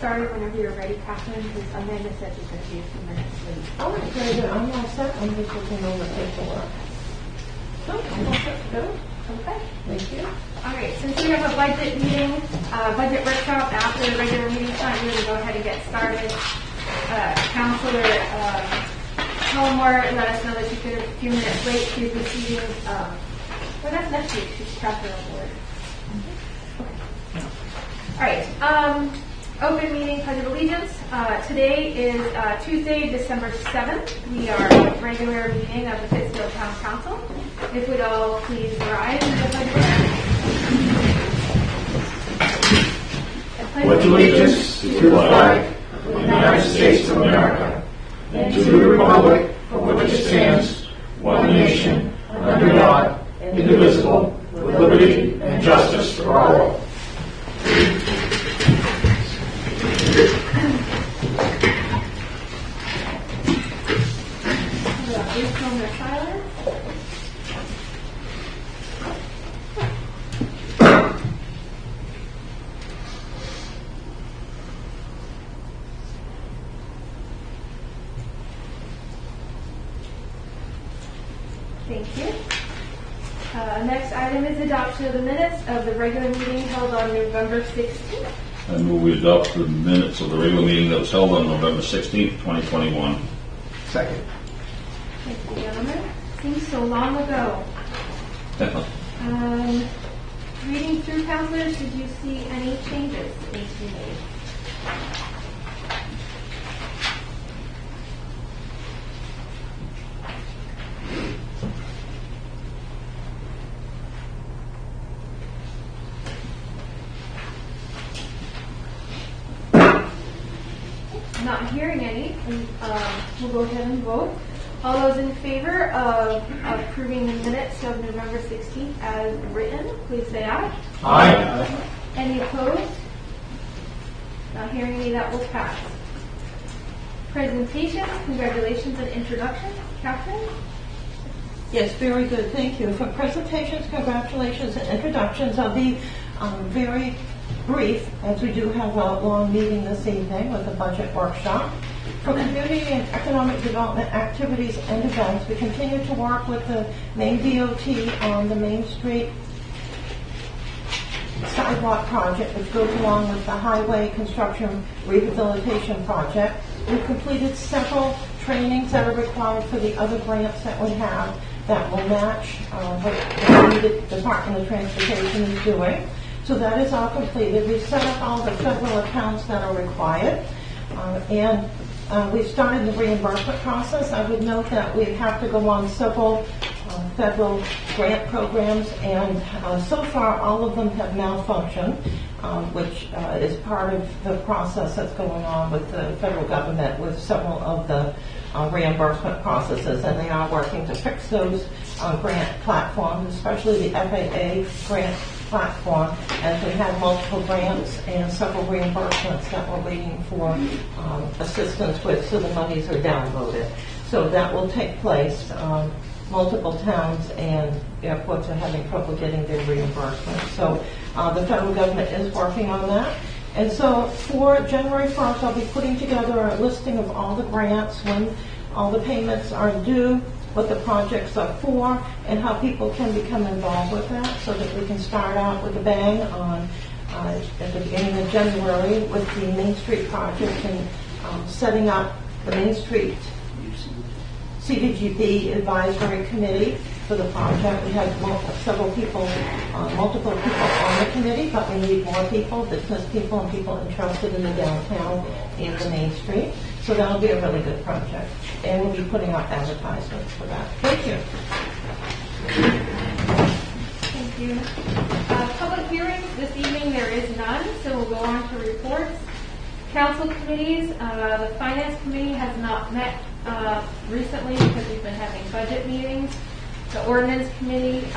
started whenever you're ready, Catherine, because Amanda said she's going to be a few minutes late. All right, very good. I'm all set. I'm just looking over paperwork. So, I'm all set to go. Okay. Thank you. All right, since we have a budget meeting, budget workshop after the regular meeting time, we're going to go ahead and get started. Counselor Tullamore let us know that she's been a few minutes late. She's receiving, well, that's next week. She's trapped her own word. Okay. All right, open meeting, Pledge of Allegiance. Today is Tuesday, December 7th. We are at regular meeting of the Pittsfield Town Council. If we'd all please rise and the Pledge of Allegiance. Pledge allegiance to the flag of the United States of America and to the republic for which it stands, one nation, under God, indivisible, with liberty and justice for all. Please film their silence. Thank you. Next item is adoption of the minutes of the regular meeting held on November 16th. I move we adopt the minutes of the regular meeting that was held on November 16th, 2021. Second. Thank you, gentlemen. Seems so long ago. Reading through, counselors, did you see any changes that need to be made? Not hearing any, we'll go ahead and vote. All those in favor of approving the minutes of November 16th as written, please say aye. Aye. Any opposed? Not hearing any, that will pass. Presentations, congratulations, and introductions. Catherine? Yes, very good. Thank you. For presentations, congratulations, and introductions, I'll be very brief, as we do have a long meeting this evening with a budget workshop. For community and economic development activities and events, we continue to work with the Maine DOT on the Main Street sidewalk project, which goes along with the highway construction rehabilitation project. We've completed several trainings that are required for the other grants that we have that will match what the Department of Transportation is doing. So that is all completed. We've set up all the federal accounts that are required, and we've started the reimbursement process. I would note that we have to go on several federal grant programs, and so far all of them have malfunctioned, which is part of the process that's going on with the federal government with several of the reimbursement processes, and they are working to fix those grant platforms, especially the FAA grant platform, as we had multiple grants and several reimbursements that we're waiting for assistance with, so the monies are downloaded. So that will take place. Multiple towns and airports are having trouble getting their reimbursement. So the federal government is working on that. And so for January 1st, I'll be putting together a listing of all the grants, when all the payments are due, what the projects are for, and how people can become involved with that, so that we can start out with a bang on at the beginning of January with the Main Street project and setting up the Main Street CDGP advisory committee for the project. We have multiple people on the committee, but we need more people, business people and people interested in the downtown and the Main Street. So that'll be a really good project. And we'll be putting out advertisements for that. Thank you. Thank you. Public hearings this evening, there is none, so we'll go on to reports. Council committees, the Finance Committee has not met recently because we've been having budget meetings. The Ordinance Committee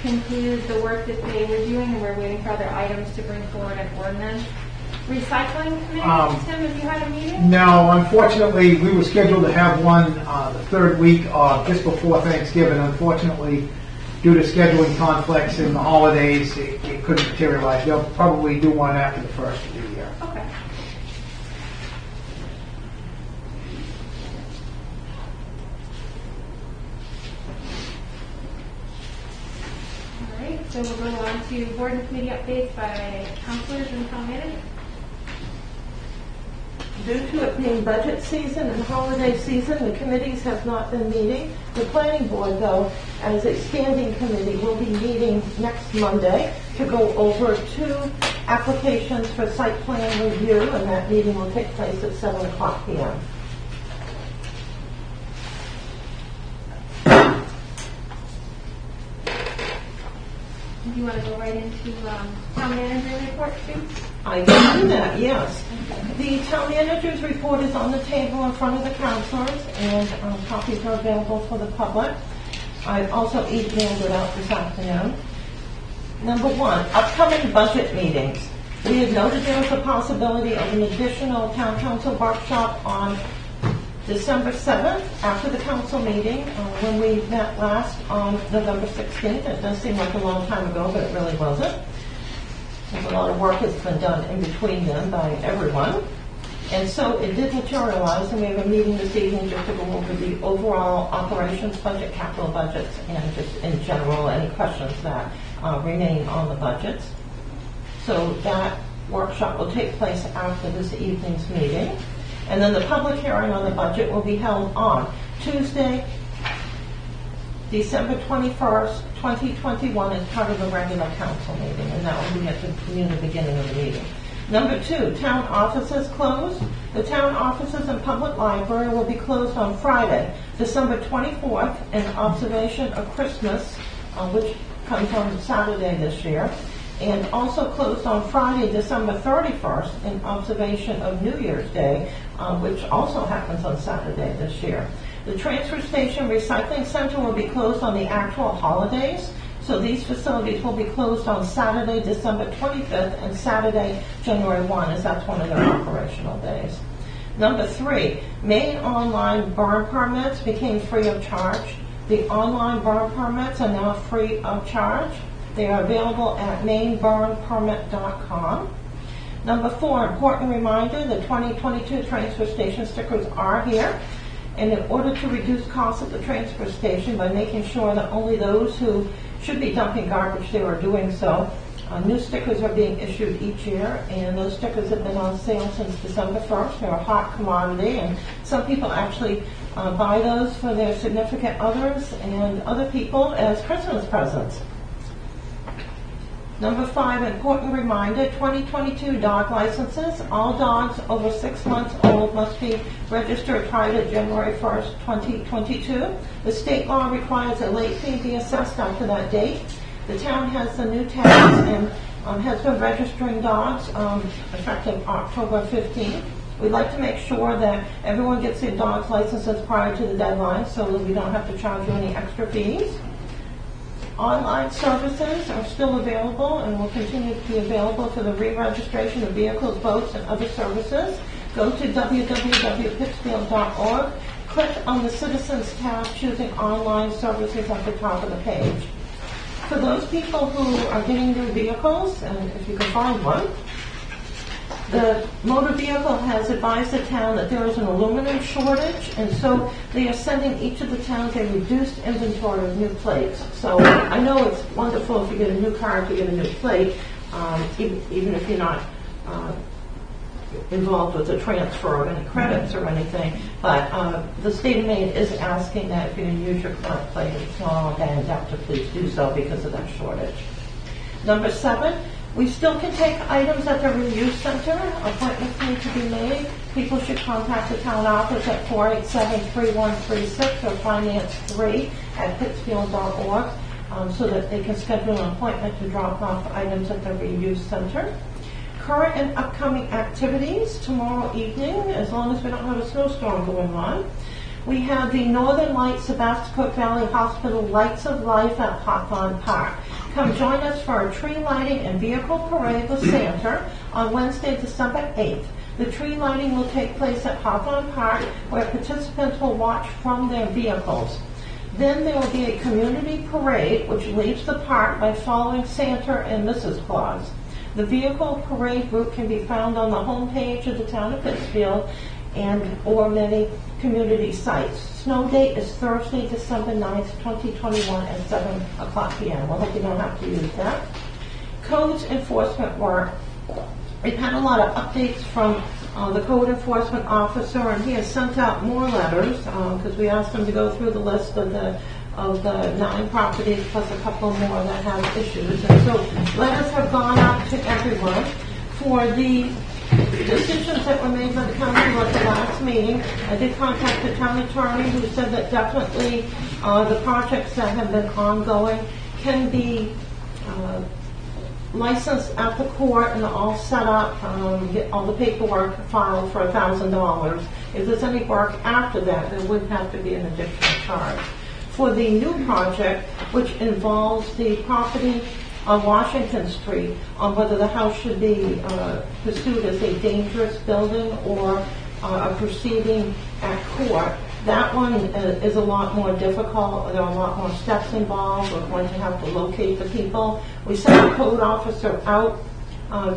concluded the work that they were doing, and we're waiting for other items to bring forward an ordinance. Recycling Committee, Tim, have you had a meeting? No, unfortunately, we were scheduled to have one the third week just before Thanksgiving. Unfortunately, due to scheduling conflicts and the holidays, it couldn't materialize. They'll probably do one after the first of the year. Okay. So we'll go on to board and committee updates by councilors and town manager. Due to it being budget season and holiday season, the committees have not been meeting. The planning board, though, as a standing committee, will be meeting next Monday to go over 2 applications for site plan review, and that meeting will take place at 7 o'clock p.m. Do you want to go right into town manager report too? I can do that, yes. The town manager's report is on the table in front of the councilors, and copies are available for the public. I've also emailed it out this afternoon. Number 1, upcoming budget meetings. We had noted there was a possibility of an additional town council workshop on December 7th, after the council meeting, when we met last on November 16th. It does seem like a long time ago, but it really wasn't. There's a lot of work that's been done in between them by everyone. And so it did materialize, and we have a meeting this evening just to go over the overall operations budget, capital budgets, and just in general, any questions that remain on the budgets. So that workshop will take place after this evening's meeting. And then the public hearing on the budget will be held on Tuesday, December 21st, 2021, as part of the regular council meeting, and that will be at the beginning of the meeting. Number 2, town offices closed. The town offices and public library will be closed on Friday, December 24th, in observation of Christmas, which comes on Saturday this year, and also closed on Friday, December 31st, in observation of New Year's Day, which also happens on Saturday this year. The transfer station recycling center will be closed on the actual holidays, so these facilities will be closed on Saturday, December 25th, and Saturday, January 1, as that's one of their operational days. Number 3, Maine online burn permits became free of charge. The online burn permits are now free of charge. They are available at maineburnpermit.com. Number 4, important reminder, the 2022 transfer station stickers are here. And in order to reduce costs at the transfer station by making sure that only those who should be dumping garbage there are doing so, new stickers are being issued each year, and those stickers have been on sale since December 1st. They're a hot commodity, and some people actually buy those for their significant others and other people as Christmas presents. Number 5, important reminder, 2022 dog licenses. All dogs over 6 months old must be registered prior to January 1st, 2022. The state law requires a late fee be assessed after that date. The town has the new tax and has been registering dogs effective October 15th. We'd like to make sure that everyone gets their dog's licenses prior to the deadline so that we don't have to charge you any extra fees. Online services are still available and will continue to be available for the re-registration of vehicles, boats, and other services. Go to www.pittsfield.org. Click on the Citizens tab, choosing Online Services at the top of the page. For those people who are getting new vehicles, and if you can find one, the motor vehicle has advised the town that there is an aluminum shortage, and so they are sending each of the towns a reduced inventory of new plates. So I know it's wonderful if you get a new car, if you get a new plate, even if you're not involved with the transfer of any credits or anything. But the state of Maine is asking that if you're going to use your current plate, it's not all banned out to please do so because of that shortage. Number 7, we still can take items at the reuse center. Appointments need to be made. People should contact the town office at 487-3136 or finance3@pittsfield.org so that they can schedule an appointment to drop off items at the reuse center. Current and upcoming activities tomorrow evening, as long as we don't have a snowstorm going on. We have the Northern Lights Sebastopol Valley Hospital Lights of Life at Hawthorne Park. Come join us for a tree lighting and vehicle parade with Santa on Wednesday, December 8th. The tree lighting will take place at Hawthorne Park, where participants will watch from their vehicles. Then there will be a community parade, which leaves the park by following Santa and Mrs. Claus. The vehicle parade route can be found on the homepage of the town of Pittsfield or many community sites. Snow date is Thursday, December 9th, 2021 at 7 o'clock p.m. We hope you don't have to use that. Codes enforcement work. We've had a lot of updates from the code enforcement officer, and he has sent out more letters because we asked him to go through the list of the 9 properties plus a couple more that have issues. And so letters have gone out to everyone for the decisions that were made by the council at the last meeting. I did contact the town attorney, who said that definitely the projects that have been ongoing can be licensed at the court and all set up, get all the paperwork filed for $1,000. If there's any work after that, there would have to be an additional charge. For the new project, which involves the property on Washington Street, on whether the house should be pursued as a dangerous building or a proceeding at court, that one is a lot more difficult. There are a lot more steps involved. We're going to have to locate the people. We sent a code officer out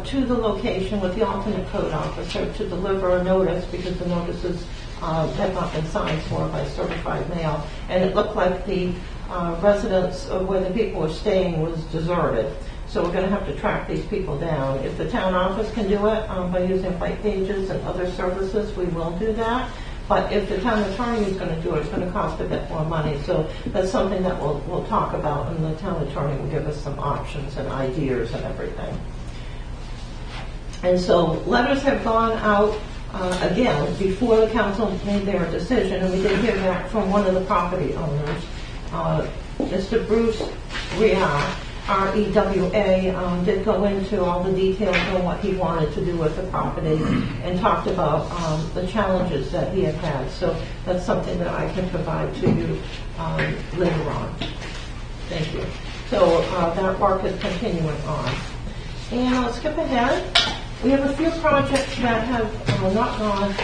to the location with the alternate code officer to deliver a notice, because the notices had not been signed for by certified mail. And it looked like the residence of where the people were staying was deserted. So we're going to have to track these people down. If the town office can do it by using white pages and other services, we will do that. But if the town attorney is going to do it, it's going to cost a bit more money. So that's something that we'll talk about, and the town attorney will give us some options and ideas and everything. And so letters have gone out again before the council made their decision, and we did hear back from one of the property owners, Mr. Bruce Rea, R-E-W-A, did go into all the details on what he wanted to do with the property and talked about the challenges that he had had. So that's something that I can provide to you later on. Thank you. So that work is continuing on. And I'll skip ahead. We have a few projects that have not gone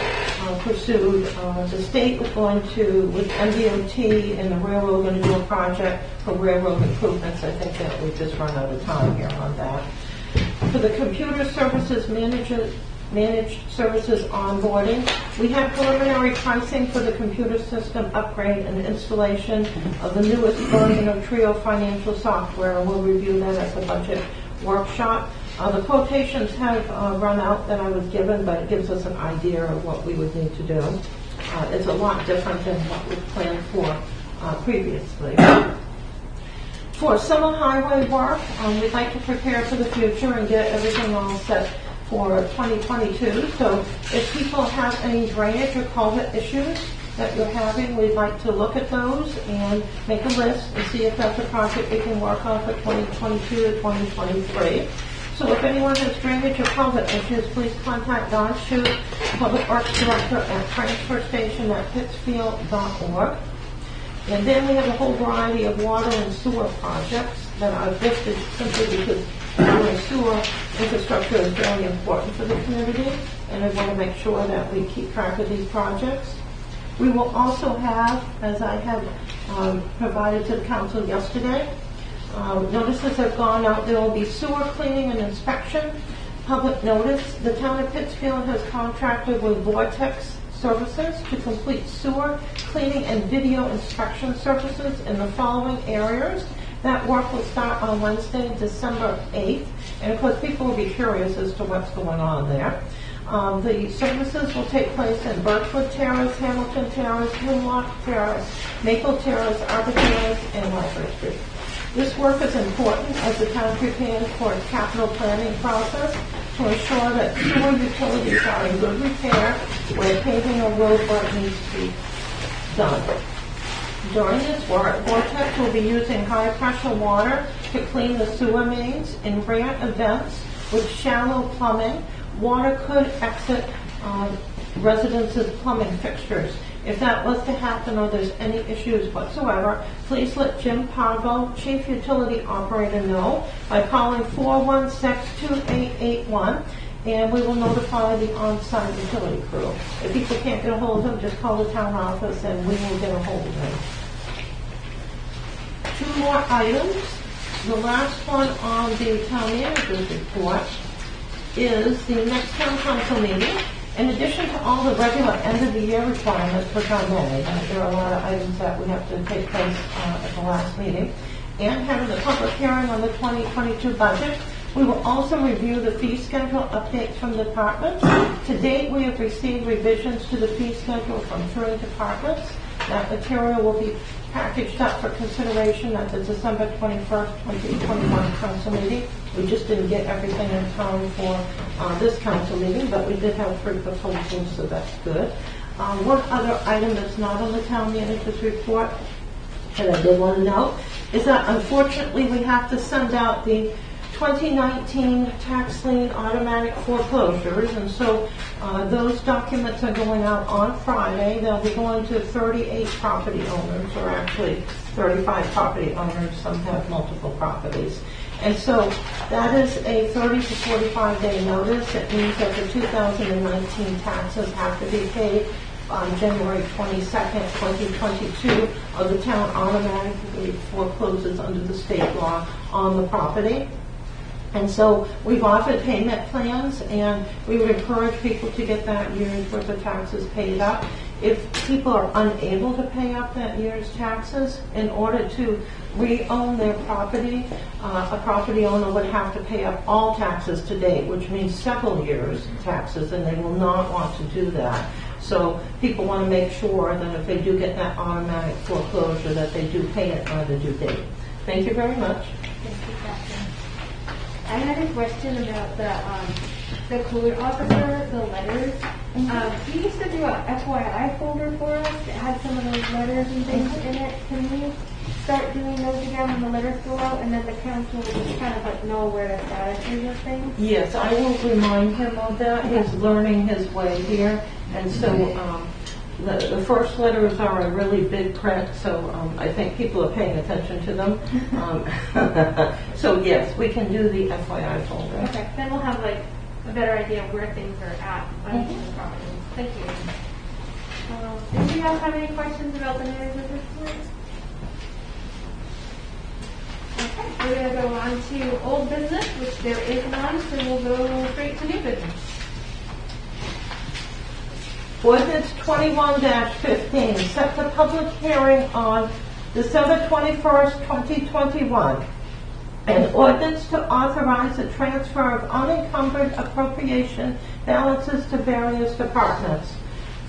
pursued. The state was going to, with MDOT and the railroad, going to do a project for railroad improvements. I think that we've just run out of time here on that. For the computer services managed services onboarding, we have preliminary pricing for the computer system upgrade and installation of the newest version of Trio financial software, and we'll review that at the budget workshop. The quotations have run out that I was given, but it gives us an idea of what we would need to do. It's a lot different than what we planned for previously. For summer highway work, we'd like to prepare for the future and get everything all set for 2022. So if people have any drainage or culvert issues that you're having, we'd like to look at those and make a list and see if that's a project we can work on for 2022 to 2023. So if anyone has drainage or culvert issues, please contact Don Shute, Public Works Director at transferstation@pittsfield.org. And then we have a whole variety of water and sewer projects that I've listed simply because water and sewer infrastructure is very important for the community, and I want to make sure that we keep track of these projects. We will also have, as I have provided to the council yesterday, notices have gone out. There will be sewer cleaning and inspection. Public notice. The town of Pittsfield has contracted with Vortex Services to complete sewer cleaning and video inspection services in the following areas. That work will start on Wednesday, December 8th. And of course, people will be curious as to what's going on there. The services will take place in Birchwood Terrace, Hamilton Terrace, Hemlock Terrace, Maple Terrace, Arbor Terrace, and Library Street. This work is important as the town prepares for its capital planning process to ensure that sewer utilities are in good repair where paving or road work needs to be done. During this work, Vortex will be using high-pressure water to clean the sewer mains. In rare events with shallow plumbing, water could exit residences' plumbing fixtures. If that was to happen or there's any issues whatsoever, please let Jim Pargo, Chief Utility Operator, know by calling 416-2881, and we will notify the on-site utility crew. If people can't get a hold of him, just call the town office and we will get a hold of him. 2 more items. The last one on the town manager's report is the next town council meeting, In addition to all the regular end-of-the-year requirements, which are many, there are a lot of items that we have to take place at the last meeting, and having the public hearing on the 2022 budget, we will also review the fee schedule updates from departments. To date, we have received revisions to the fee schedule from 3 departments. That material will be packaged up for consideration at the December 21st, 2021 council meeting. We just didn't get everything in time for this council meeting, but we did have 3 proposals, so that's good. One other item that's not on the town manager's report that I did want to note is that unfortunately we have to send out the 2019 tax lien automatic foreclosures, and so those documents are going out on Friday. They'll be going to 38 property owners, or actually 35 property owners. Some have multiple properties. And so that is a 30 to 45 day notice. It means that the 2019 taxes have to be paid on January 22nd, 2022, or the town automatically forecloses under the state law on the property. And so we've offered payment plans, and we would encourage people to get that year's worth of taxes paid up. If people are unable to pay up that year's taxes, in order to re-own their property, a property owner would have to pay up all taxes to date, which means several years' taxes, and they will not want to do that. So people want to make sure that if they do get that automatic foreclosure, that they do pay it by the due date. Thank you very much. Thank you, Catherine. I had a question about the code officer, the letters. He used to do a FYI folder for us that had some of those letters and things in it. Can we start doing those again when the letters go out, and then the council will just kind of like know where the status is of things? Yes, I will remind him of that. He's learning his way here, and so the first letters are in really big print, so I think people are paying attention to them. So yes, we can do the FYI folder. Okay, then we'll have like a better idea of where things are at on the property. Thank you. Did you guys have any questions about the manager's report? Okay, we're going to go on to old business, which there is none, so we'll go straight to new business. Ordinance 21-15, set the public hearing on December 21st, 2021. An ordinance to authorize the transfer of unencumbered appropriation balances to various departments.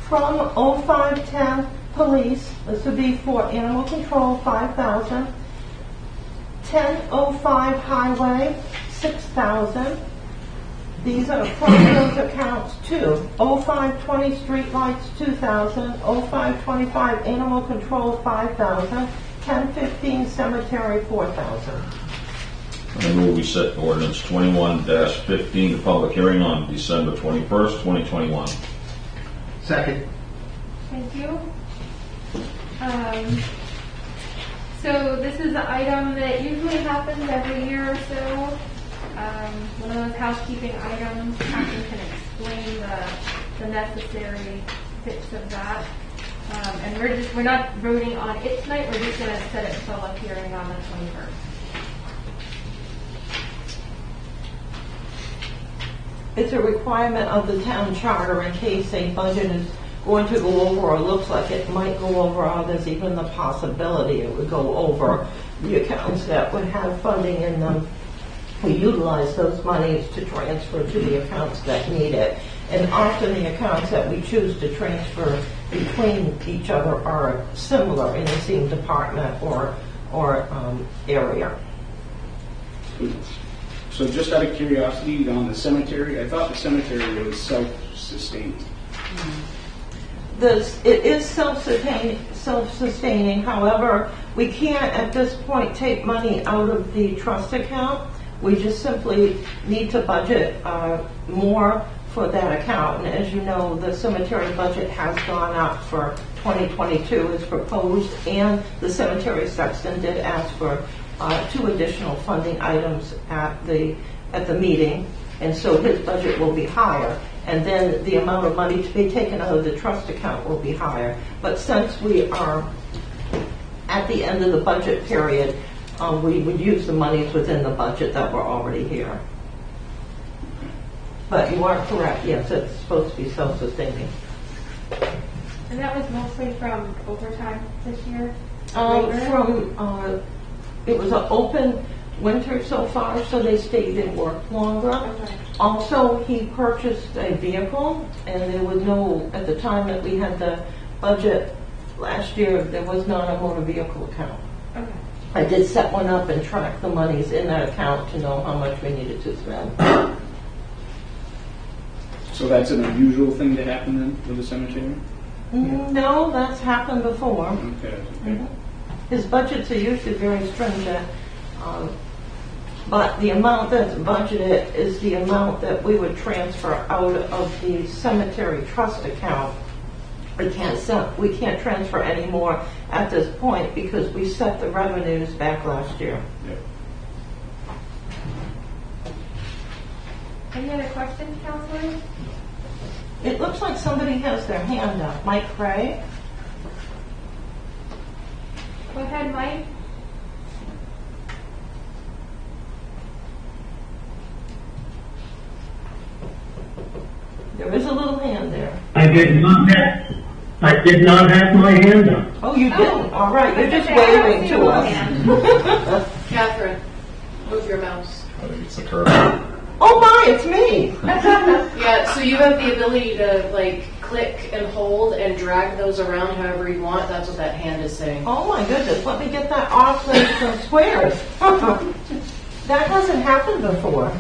From 0510 Police, this would be for Animal Control, $5,000. 1005 Highway, $6,000. These are from those accounts too. 0520 Streetlights, $2,000. 0525 Animal Control, $5,000. 1015 Cemetery, $4,000. I move we set ordinance 21-15, the public hearing on December 21st, 2021. Second. Thank you. So this is an item that usually happens every year or so. One of those housekeeping items. Captain can explain the necessary bits of that. And we're not voting on it tonight. We're just going to set it for public hearing on the 21st. It's a requirement of the town charter in case a budget is going to go over or looks like it might go over, or there's even the possibility it would go over the accounts that would have funding in them. We utilize those monies to transfer to the accounts that need it. And often the accounts that we choose to transfer between each other are similar in the same department or area. So just out of curiosity, on the cemetery, I thought the cemetery was self-sustaining. It is self-sustaining. However, we can't at this point take money out of the trust account. We just simply need to budget more for that account. And as you know, the cemetery budget has gone up for 2022 as proposed, and the cemetery sexton did ask for 2 additional funding items at the meeting, and so his budget will be higher, and then the amount of money to be taken out of the trust account will be higher. But since we are at the end of the budget period, we would use the monies within the budget that were already here. But you are correct, yes, it's supposed to be self-sustaining. And that was mostly from overtime this year? Labor? It was an open winter so far, so they stayed in work longer. Okay. Also, he purchased a vehicle, and there was no, at the time that we had the budget last year, there was not a motor vehicle account. Okay. I did set one up and track the monies in that account to know how much we needed to spend. So that's an unusual thing to happen then with the cemetery? No, that's happened before. Okay. Okay. His budgets are usually very stringent, but the amount that's budgeted is the amount that we would transfer out of the cemetery trust account. We can't transfer any more at this point because we set the revenues back last year. Yep. Any other questions, counselors? It looks like somebody has their hand up. Mike Craig? Go ahead, Mike. There is a little hand there. I did not have my hand up. Oh, you didn't? All right, you're just Okay, I don't waving see to one us. hand. Catherine, move your mouse. I think it's the curve. Oh my, it's me. Yeah, so you have the ability to like click and hold and drag those around however you want. That's what that hand is saying. Oh my goodness, let me get that off the squares. That hasn't happened before.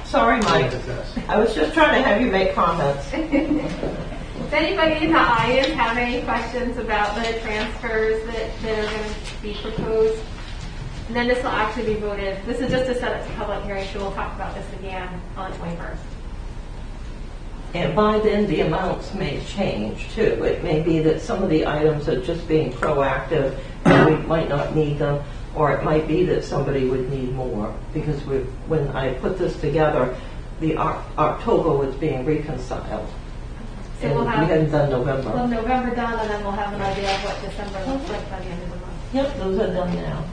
Sorry, Mike. I was just trying to have you make comments. Does anybody in the audience have any questions about the transfers that are going to be proposed? And then this will actually be voted. This is just to set up a public hearing, so we'll talk about this again on the 21st. And by then, the amounts may change too. It may be that some of the items are just being proactive and we might not need them, or it might be that somebody would need more because when I put this together, the October was being reconciled. So And we'll we have hadn't done November. well, November done, and then we'll have an idea of what December looks like by the end of the month. Yep, those are done now.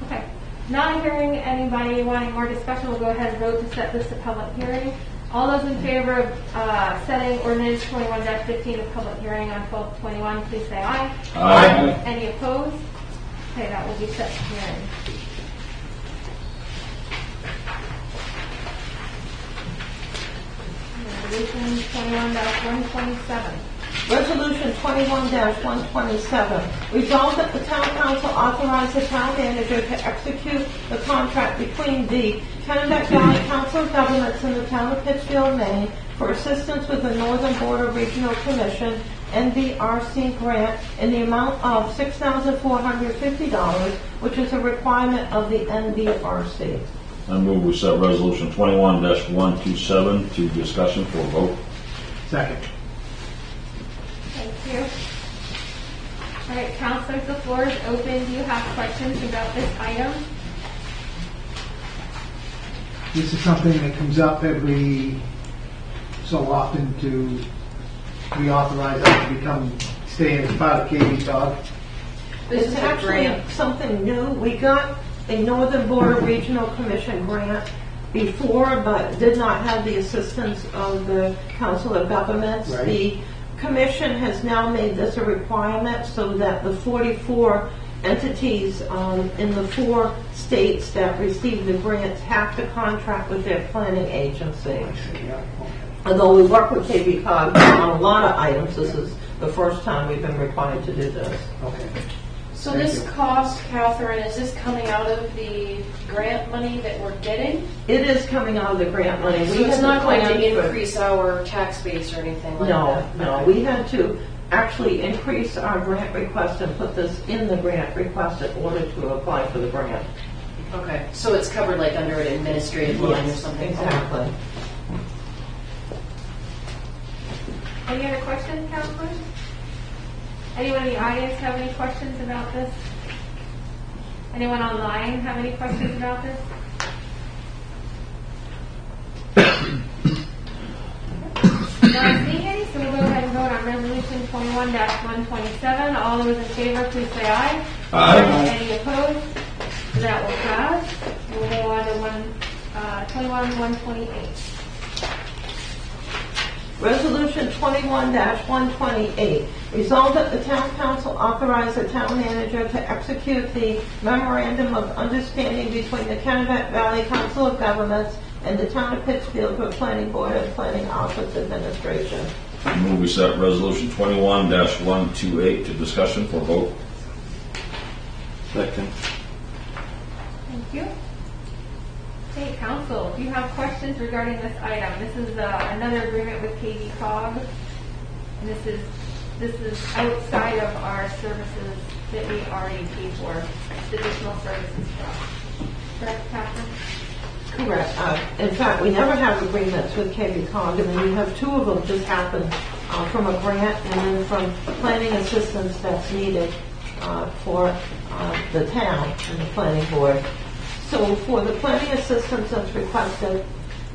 Okay. Not hearing anybody wanting more discussion, we'll go ahead and vote to set this to public hearing. All those in favor of setting ordinance 21-15 to public hearing on 12/21, please say aye. Aye. Any opposed? Okay, that will be set to hearing. Resolution 21-127. Resolution 21-127, resolved that the town council authorize the town manager to execute the contract between the Kennebec Valley Council of Governments and the town of Pittsfield, Maine, for assistance with the Northern Border Regional Commission NVRC grant in the amount of $6,450, which is a requirement of the NVRC. I move we set resolution 21-127 to discussion for a vote. Second. Thank you. All right, counselors, the floor is open. Do you have questions about this item? This is something that comes up every so often to reauthorize us to stay as part of Katie's dog. This It's is a actually grant. something new. We got a Northern Border Regional Commission grant before, but did not have the assistance of the Council of Governments. Right. The Commission has now made this a requirement so that the 44 entities in the 4 states that receive the grants have to contract with their planning agency. Yeah, okay. Although we work with KB Cog on a lot of items, this is the first time we've been required to do this. Okay. So Thank this you. cost, Catherine, is this coming out of the grant money that we're getting? It is coming out of the grant money. So We it's had not going plan to for- increase our tax base or anything like No, that? no, we had to actually increase our grant request and put this in the grant request in order to apply for the grant. Okay, so it's covered like under an administrative line or something? Exactly. Any other questions, counselors? Anyone in the audience have any questions about this? Anyone online have any questions about this? Not seeing any, so we'll go ahead and vote on resolution 21-127. All those in favor, please say aye. Aye. Any opposed? That will pass. We'll go on to 21-128. Resolution 21-128, resolved that the town council authorize the town manager to execute the memorandum of understanding between the Kennebec Valley Council of Governments and the town of Pittsfield for planning board and planning office administration. I move we set resolution 21-128 to discussion for vote. Second. Thank you. Okay, council, do you have questions regarding this item? This is another agreement with KV Cog. And this is outside of our services that we already pay for, additional services stuff. Correct, Catherine? Correct. In fact, we never have agreements with KV Cog, and then we have two of them just happen from a grant and then from planning assistance that's needed for the town and the planning board. So for the planning assistance that's requested,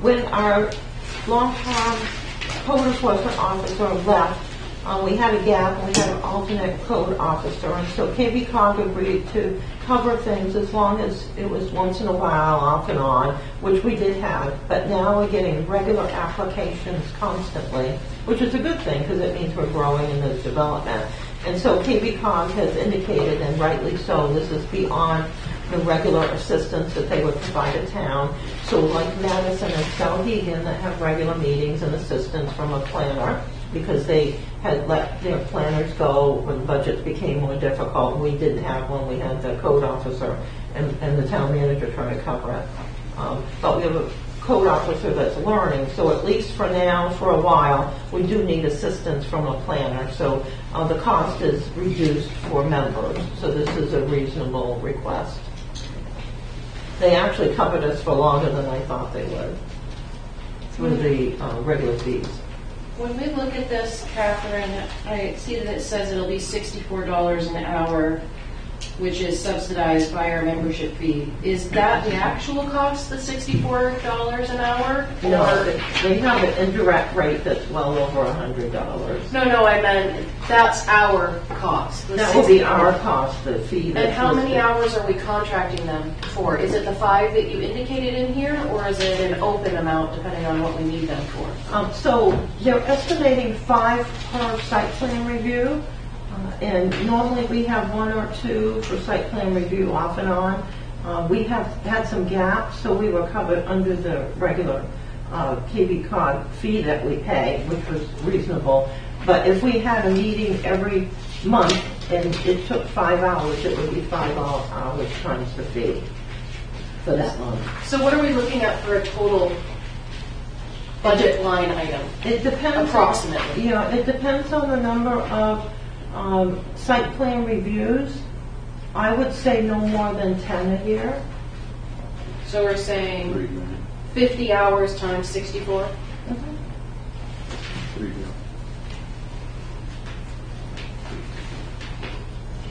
when our long-term code enforcement officer left, we had a gap, and we had an alternate code officer, and so KV Cog agreed to cover things as long as it was once in a while, off and on, which we did have, but now we're getting regular applications constantly, which is a good thing, because it means we're growing in this development. And so KV Cog has indicated, and rightly so, this is beyond the regular assistance that they would provide a town. So like Madison and Skowhegan that have regular meetings and assistance from a planner, because they had let their planners go when budgets became more difficult. We didn't have one. We had the code officer and the town manager trying to cover it. But we have a code officer that's learning, so at least for now, for a while, we do need assistance from a planner. So the cost is reduced for members, so this is a reasonable request. They actually covered us for longer than I thought they would through the regular fees. When we look at this, Catherine, I see that it says it'll be $64 an hour, which is subsidized by our membership fee. Is that the actual cost, the $64 an hour? No, Or- they have an indirect rate that's well over $100. No, I meant that's our cost. the That will be 60 our cost, the fee that's And how many listed. hours are we contracting them for? Is it the 5 that you indicated in here, or is it an open amount depending on what we need them for? So they're estimating 5 per site plan review. And normally we have 1 or 2 for site plan review off and on. We have had some gaps, so we were covered under the regular KV Cog fee that we pay, which was reasonable. But if we had a meeting every month and it took 5 hours, it would be 5 hours times the fee for that month. So what are we looking at for a total budget line item? It depends. Approximately. Yeah, it depends on the number of site plan reviews. I would say no more than 10 a year. So we're saying 50 hours times 64?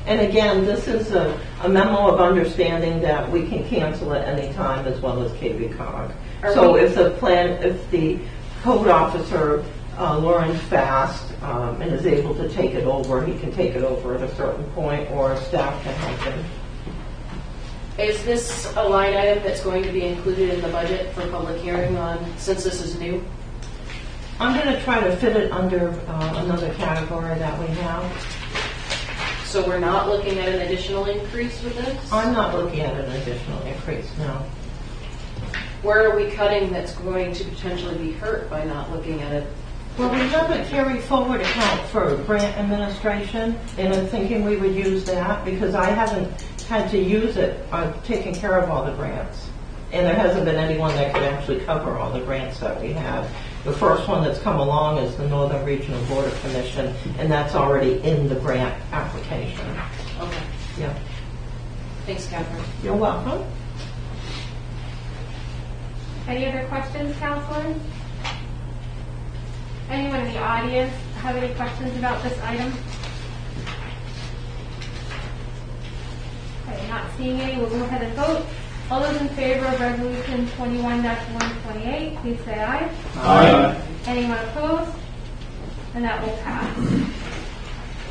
And again, this is a memo of understanding that we can cancel at any time as well as KV Cog. So if the code officer learns fast and is able to take it over, he can take it over at a certain point, or staff can help him. Is this a line item that's going to be included in the budget for public hearing on, since this is new? I'm going to try to fit it under another category that we have. So we're not looking at an additional increase with this? I'm not looking at an additional increase, no. Where are we cutting that's going to potentially be hurt by not looking at it? Well, we have a carry forward account for grant administration, and I'm thinking we would use that because I haven't had to use it. I've taken care of all the grants. And there hasn't been anyone that could actually cover all the grants that we have. The first one that's come along is the Northern Regional Border Commission, and that's already in the grant application. Okay. Yeah. Thanks, Catherine. You're welcome. Any other questions, counselors? Anyone in the audience have any questions about this item? Okay, not seeing any, we'll go ahead and vote. All those in favor of resolution 21-128, please say aye. Aye. Anyone opposed? And that will pass.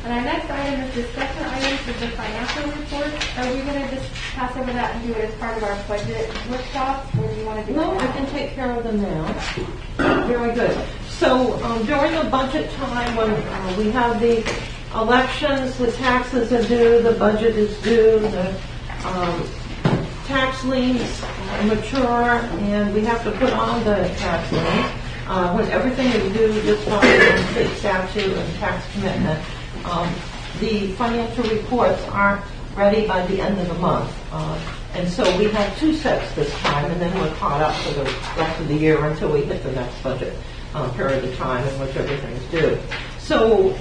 And our next item is discussion items for the financial report. Are we going to just pass over that and do it as part of our budget workshop, or do you want to do No, it I now? can take care of them now. Very good. So during the budget time, when we have the elections, the taxes are due, the budget is due, the tax liens mature, and we have to put on the tax liens. When everything is due, just following state statute and tax commitment, the financial reports aren't ready by the end of the month. And so we have two sets this time, and then we're caught up for the rest of the year until we hit the next budget period of time in which everything is due. So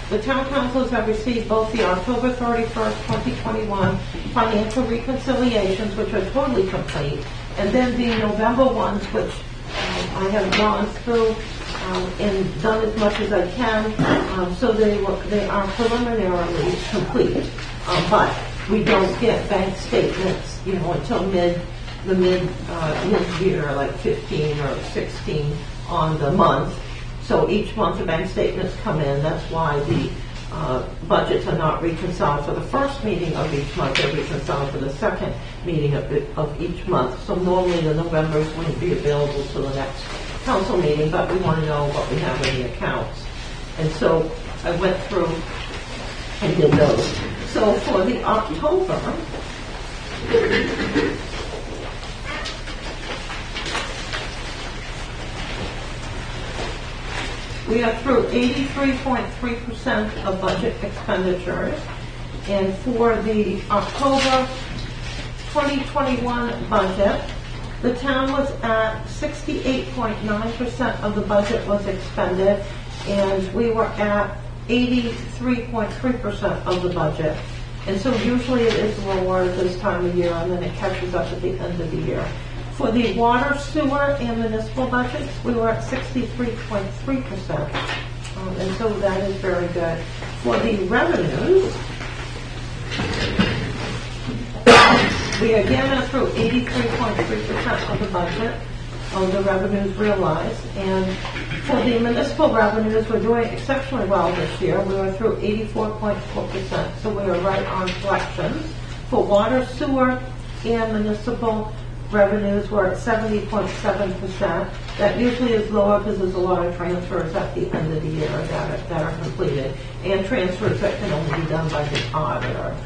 the town councils have received both the October 31st, 2021 financial reconciliations, which are totally complete, and then the November ones, which I have gone through and done as much as I can, so they are preliminarily complete. But we don't get bank statements, until mid-year, like 15 or 16 on the month. So each month the bank statements come in. That's why the budgets are not reconciled for the first meeting of each month. They're reconciled for the second meeting of each month. So normally the Novembers wouldn't be available to the next council meeting, but we want to know what we have in the accounts. And so I went through and did those. So for the October, we are through 83.3% of budget expenditures. And for the October 2021 budget, the town was at 68.9% of the budget was expended, and we were at 83.3% of the budget. And so usually it is lower this time of year, and then it catches up at the end of the year. For the water, sewer, and municipal budgets, we were at 63.3%. And so that is very good. For the revenues, we again are through 83.3% of the budget of the revenues realized. And for the municipal revenues, we're doing exceptionally well this year. We were through 84.4%, so we are right on collections. For water, sewer, and municipal revenues, we're at 70.7%. That usually is lower because there's a lot of transfers at the end of the year that are completed, and transfers that can only be done by the auditor.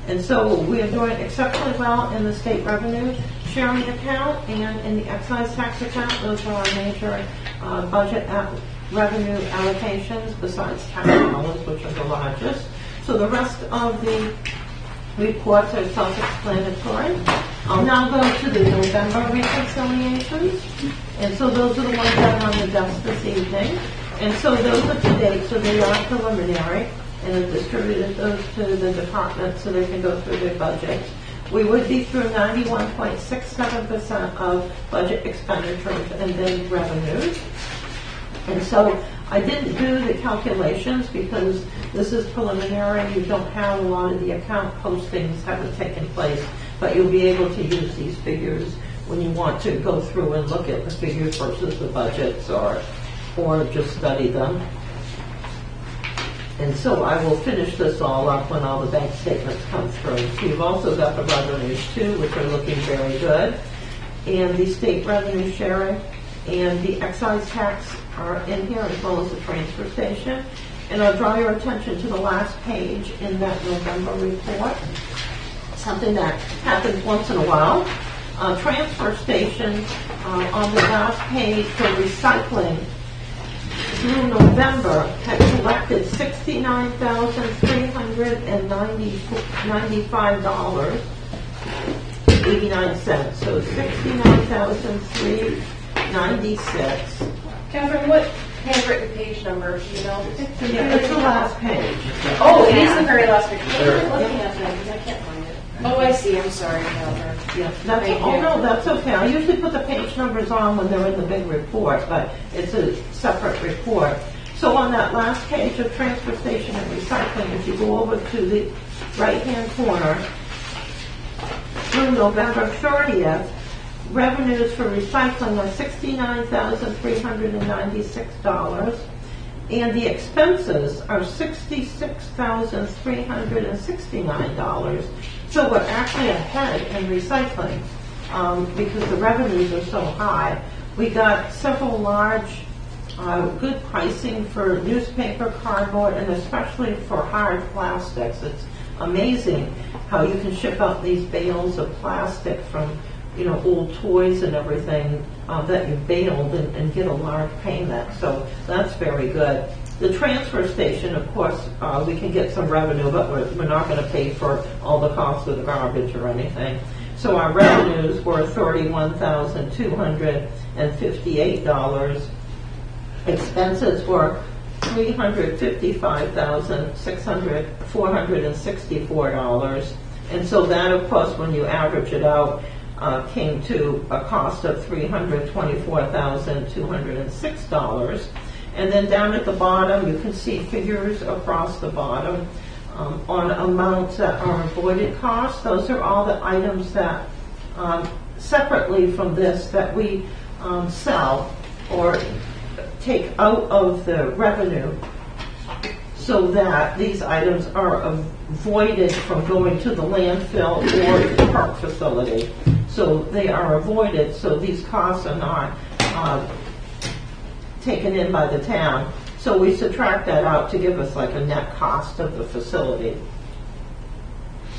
And so we are doing exceptionally well in the state revenue sharing account and in the excise tax account. Those are our major budget revenue allocations besides tax dollars, which are the largest. So the rest of the reports are self-explanatory. I'll now go to the November reconciliations. And so those are the ones that are on the desk this evening. And so those are to date, so they are preliminary, and have distributed those to the departments so they can go through their budgets. We would be through 91.67% of budget expenditures and then revenues. And so I didn't do the calculations because this is preliminary. You don't have a lot of the account postings haven't taken place, but you'll be able to use these figures when you want to go through and look at the figures versus the budgets or just study them. And so I will finish this all up when all the bank statements come through. So you've also got the revenues too, which are looking very good. And the state revenue sharing and the excise tax are in here, as well as the transfer station. And I'll draw your attention to the last page in that November report. Something that happens once in a while. Transfer station on the last page for recycling through November had collected $69,395.89. So $69,396. Catherine, what handwritten page number, do you know? It's the last page. Oh, it is the very last page. What am I looking at that? Because I can't find it. Oh, I see, I'm sorry, Catherine. Yeah, Thank you. no, that's okay. I usually put the page numbers on when they're in the big report, but it's a separate report. So on that last page of transfer station and recycling, if you go over to the right-hand corner, through November 30th, revenues for recycling are $69,396, And the expenses are $66,369. So we're actually ahead in recycling because the revenues are so high. We got several large, good pricing for newspaper, cardboard, and especially for hard plastics. It's amazing how you can ship out these bales of plastic from, old toys and everything that you baled and get a large payment. So that's very good. The transfer station, of course, we can get some revenue, but we're not going to pay for all the cost of the garbage or anything. So our revenues were $31,258. Expenses were $355,464. And so that, of course, when you average it out, came to a cost of $324,206. And then down at the bottom, you can see figures across the bottom on amounts that are avoided costs. Those are all the items that, separately from this, that we sell or take out of the revenue so that these items are avoided from going to the landfill or to the park facility. So they are avoided, so these costs are not taken in by the town. So we subtract that out to give us like a net cost of the facility.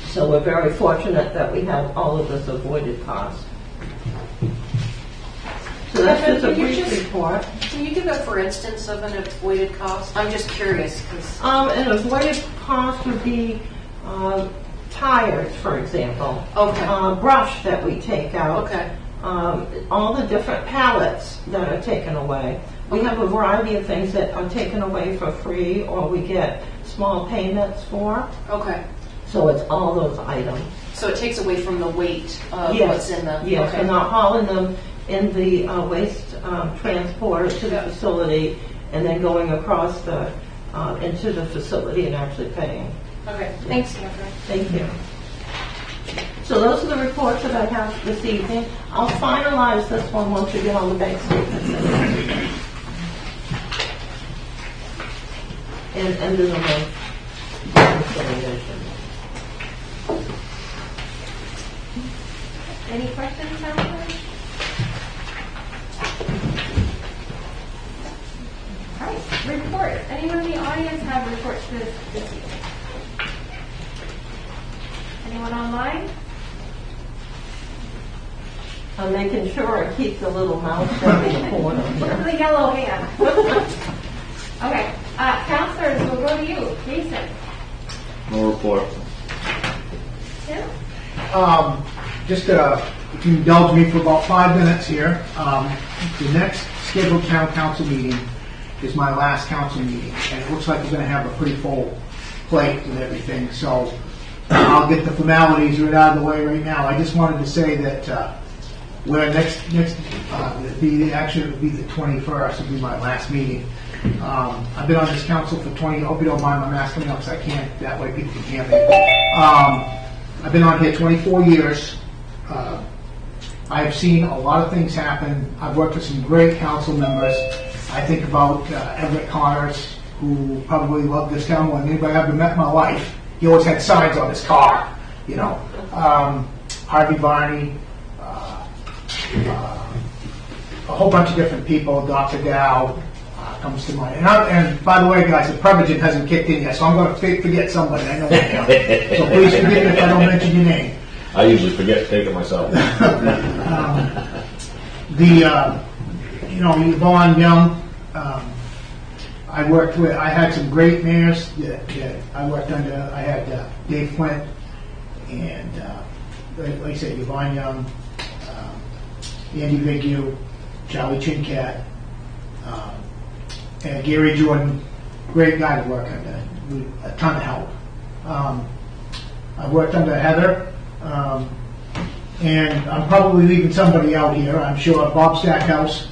So we're very fortunate that we have all of this avoided cost. So that's just a brief report. Can you give a for instance of an avoided cost? I'm just curious because An avoided cost would be tires, for example. Okay. Brush that we take out. Okay. All the different pallets that are taken away. We have a variety of things that are taken away for free or we get small payments for. Okay. So it's all those items. So it takes away from the weight of Yes. what's in the. Yes, Okay. we're not hauling them in the waste transporter to the Yeah. facility and then going across the into the facility and actually paying. Okay. Thanks, Catherine. Thank you. So those are the reports that I have this evening. I'll finalize this one once we get all the bank statements in. And do the reconciliation. Any questions, Counselor? All right, reports. Anyone in the audience have reports this evening? Anyone online? I'm making sure I keep the little mouse down in the corner Look here. at the yellow hand. Okay, counselors, we'll go to you. Jason? No report. Tim? Just if you indulge me for about 5 minutes here, the next scheduled town council meeting is my last council meeting, and it looks like we're going to have a pretty full plate with everything, so I'll get the formalities right out of the way right now. I just wanted to say that we're actually it'll be the 21st, will be my last meeting. I've been on this council for 20, I hope you don't mind my masking up because I can't, that way people can hear me. I've been on here 24 years. I have seen a lot of things happen. I've worked with some great council members. I think about Everett Connors, who probably loved this town more than anybody I've ever met in my life. He always had signs on his car, Harvey Varney, a whole bunch of different people. Dr. Dow comes to mind. And by the way, guys, the Prevagen hasn't kicked in yet, so I'm going to forget somebody. I know that now. So please forgive me if I don't mention your name. I usually forget to take it myself. Yvonne Young, I had some great mayors that I worked under. I had Dave Flint and, like I said, Yvonne Young, Andy Vigue, Charlie Chincat, and Gary Jordan, great guy to work under, a ton of help. I worked under Heather, and I'm probably leaving somebody out here, I'm sure, Bob Stackhouse.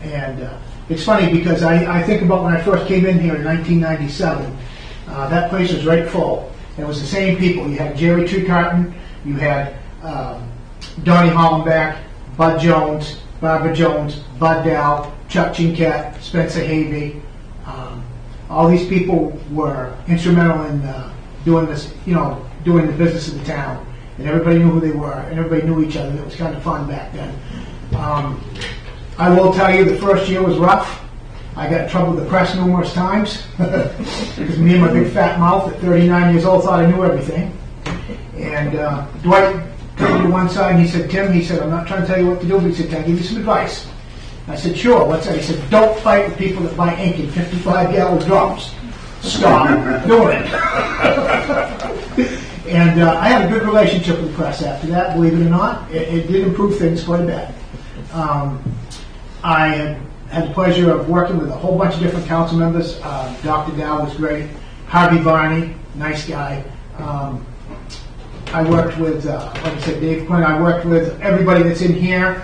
And it's funny because I think about when I first came in here in 1997, that place was right full. It was the same people. You had Jerry Treecarton, you had Donnie Hollenbeck, Bud Jones, Barbara Jones, Bud Dow, Chuck Chincat, Spencer Havey, all these people were instrumental in doing this, doing the business of the town. And everybody knew who they were, and everybody knew each other. It was kind of fun back then. I will tell you, the first year was rough. I got in trouble with the press numerous times because me and my big fat mouth at 39 years old thought I knew everything. And Dwight took me to one side and he said, Tim, I'm not trying to tell you what to do, but he said, can I give you some advice? I said, sure, what's that? He said, don't fight with people that buy ink in 55-gallon drums. Stop doing it. And I had a good relationship with the press after that, believe it or not. It did improve things quite a bit. I had the pleasure of working with a whole bunch of different council members. Dr. Dow was great. Harvey Varney, nice guy. I worked with, like I said, Dave Quinn. I worked with everybody that's in here.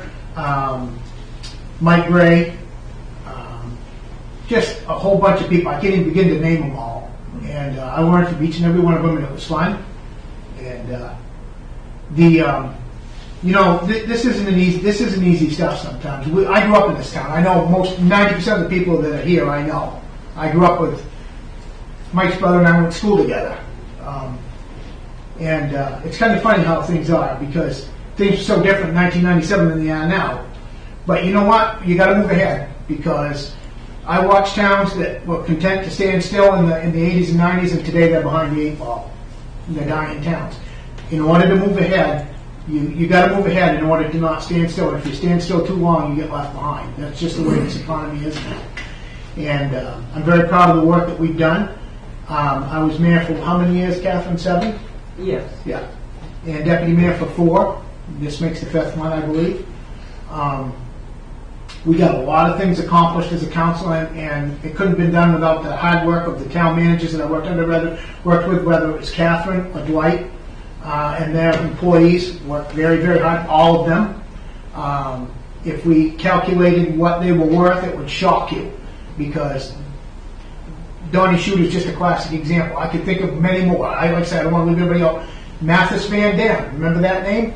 Mike Gray. Just a whole bunch of people. I can't even begin to name them all. And I learned from each and every one of them, and it was fun. And this isn't easy stuff sometimes. I grew up in this town. I know 90% of the people that are here I know. I grew up with Mike's brother and I went to school together. And it's kind of funny how things are because things are so different in 1997 than they are now. But you know what? You got to move ahead because I watched towns that were content to stand still in the 80s and 90s, and today they're behind the 8 ball. They're dying towns. In order to move ahead, you got to move ahead in order to not stand still. And if you stand still too long, you get left behind. That's just the way this economy is now. And I'm very proud of the work that we've done. I was mayor for how many years, Catherine? 7? Yes. Yeah. And deputy mayor for 4. This makes the 5th one, I believe. We got a lot of things accomplished as a council, and it couldn't have been done without the hard work of the town managers that I worked with, whether it was Catherine or Dwight, and their employees worked very, very hard, all of them. If we calculated what they were worth, it would shock you, because Donnie Shute is just a classic example. I could think of many more. Like I said, I don't want to leave everybody out. Mathis Van Dam, remember that name?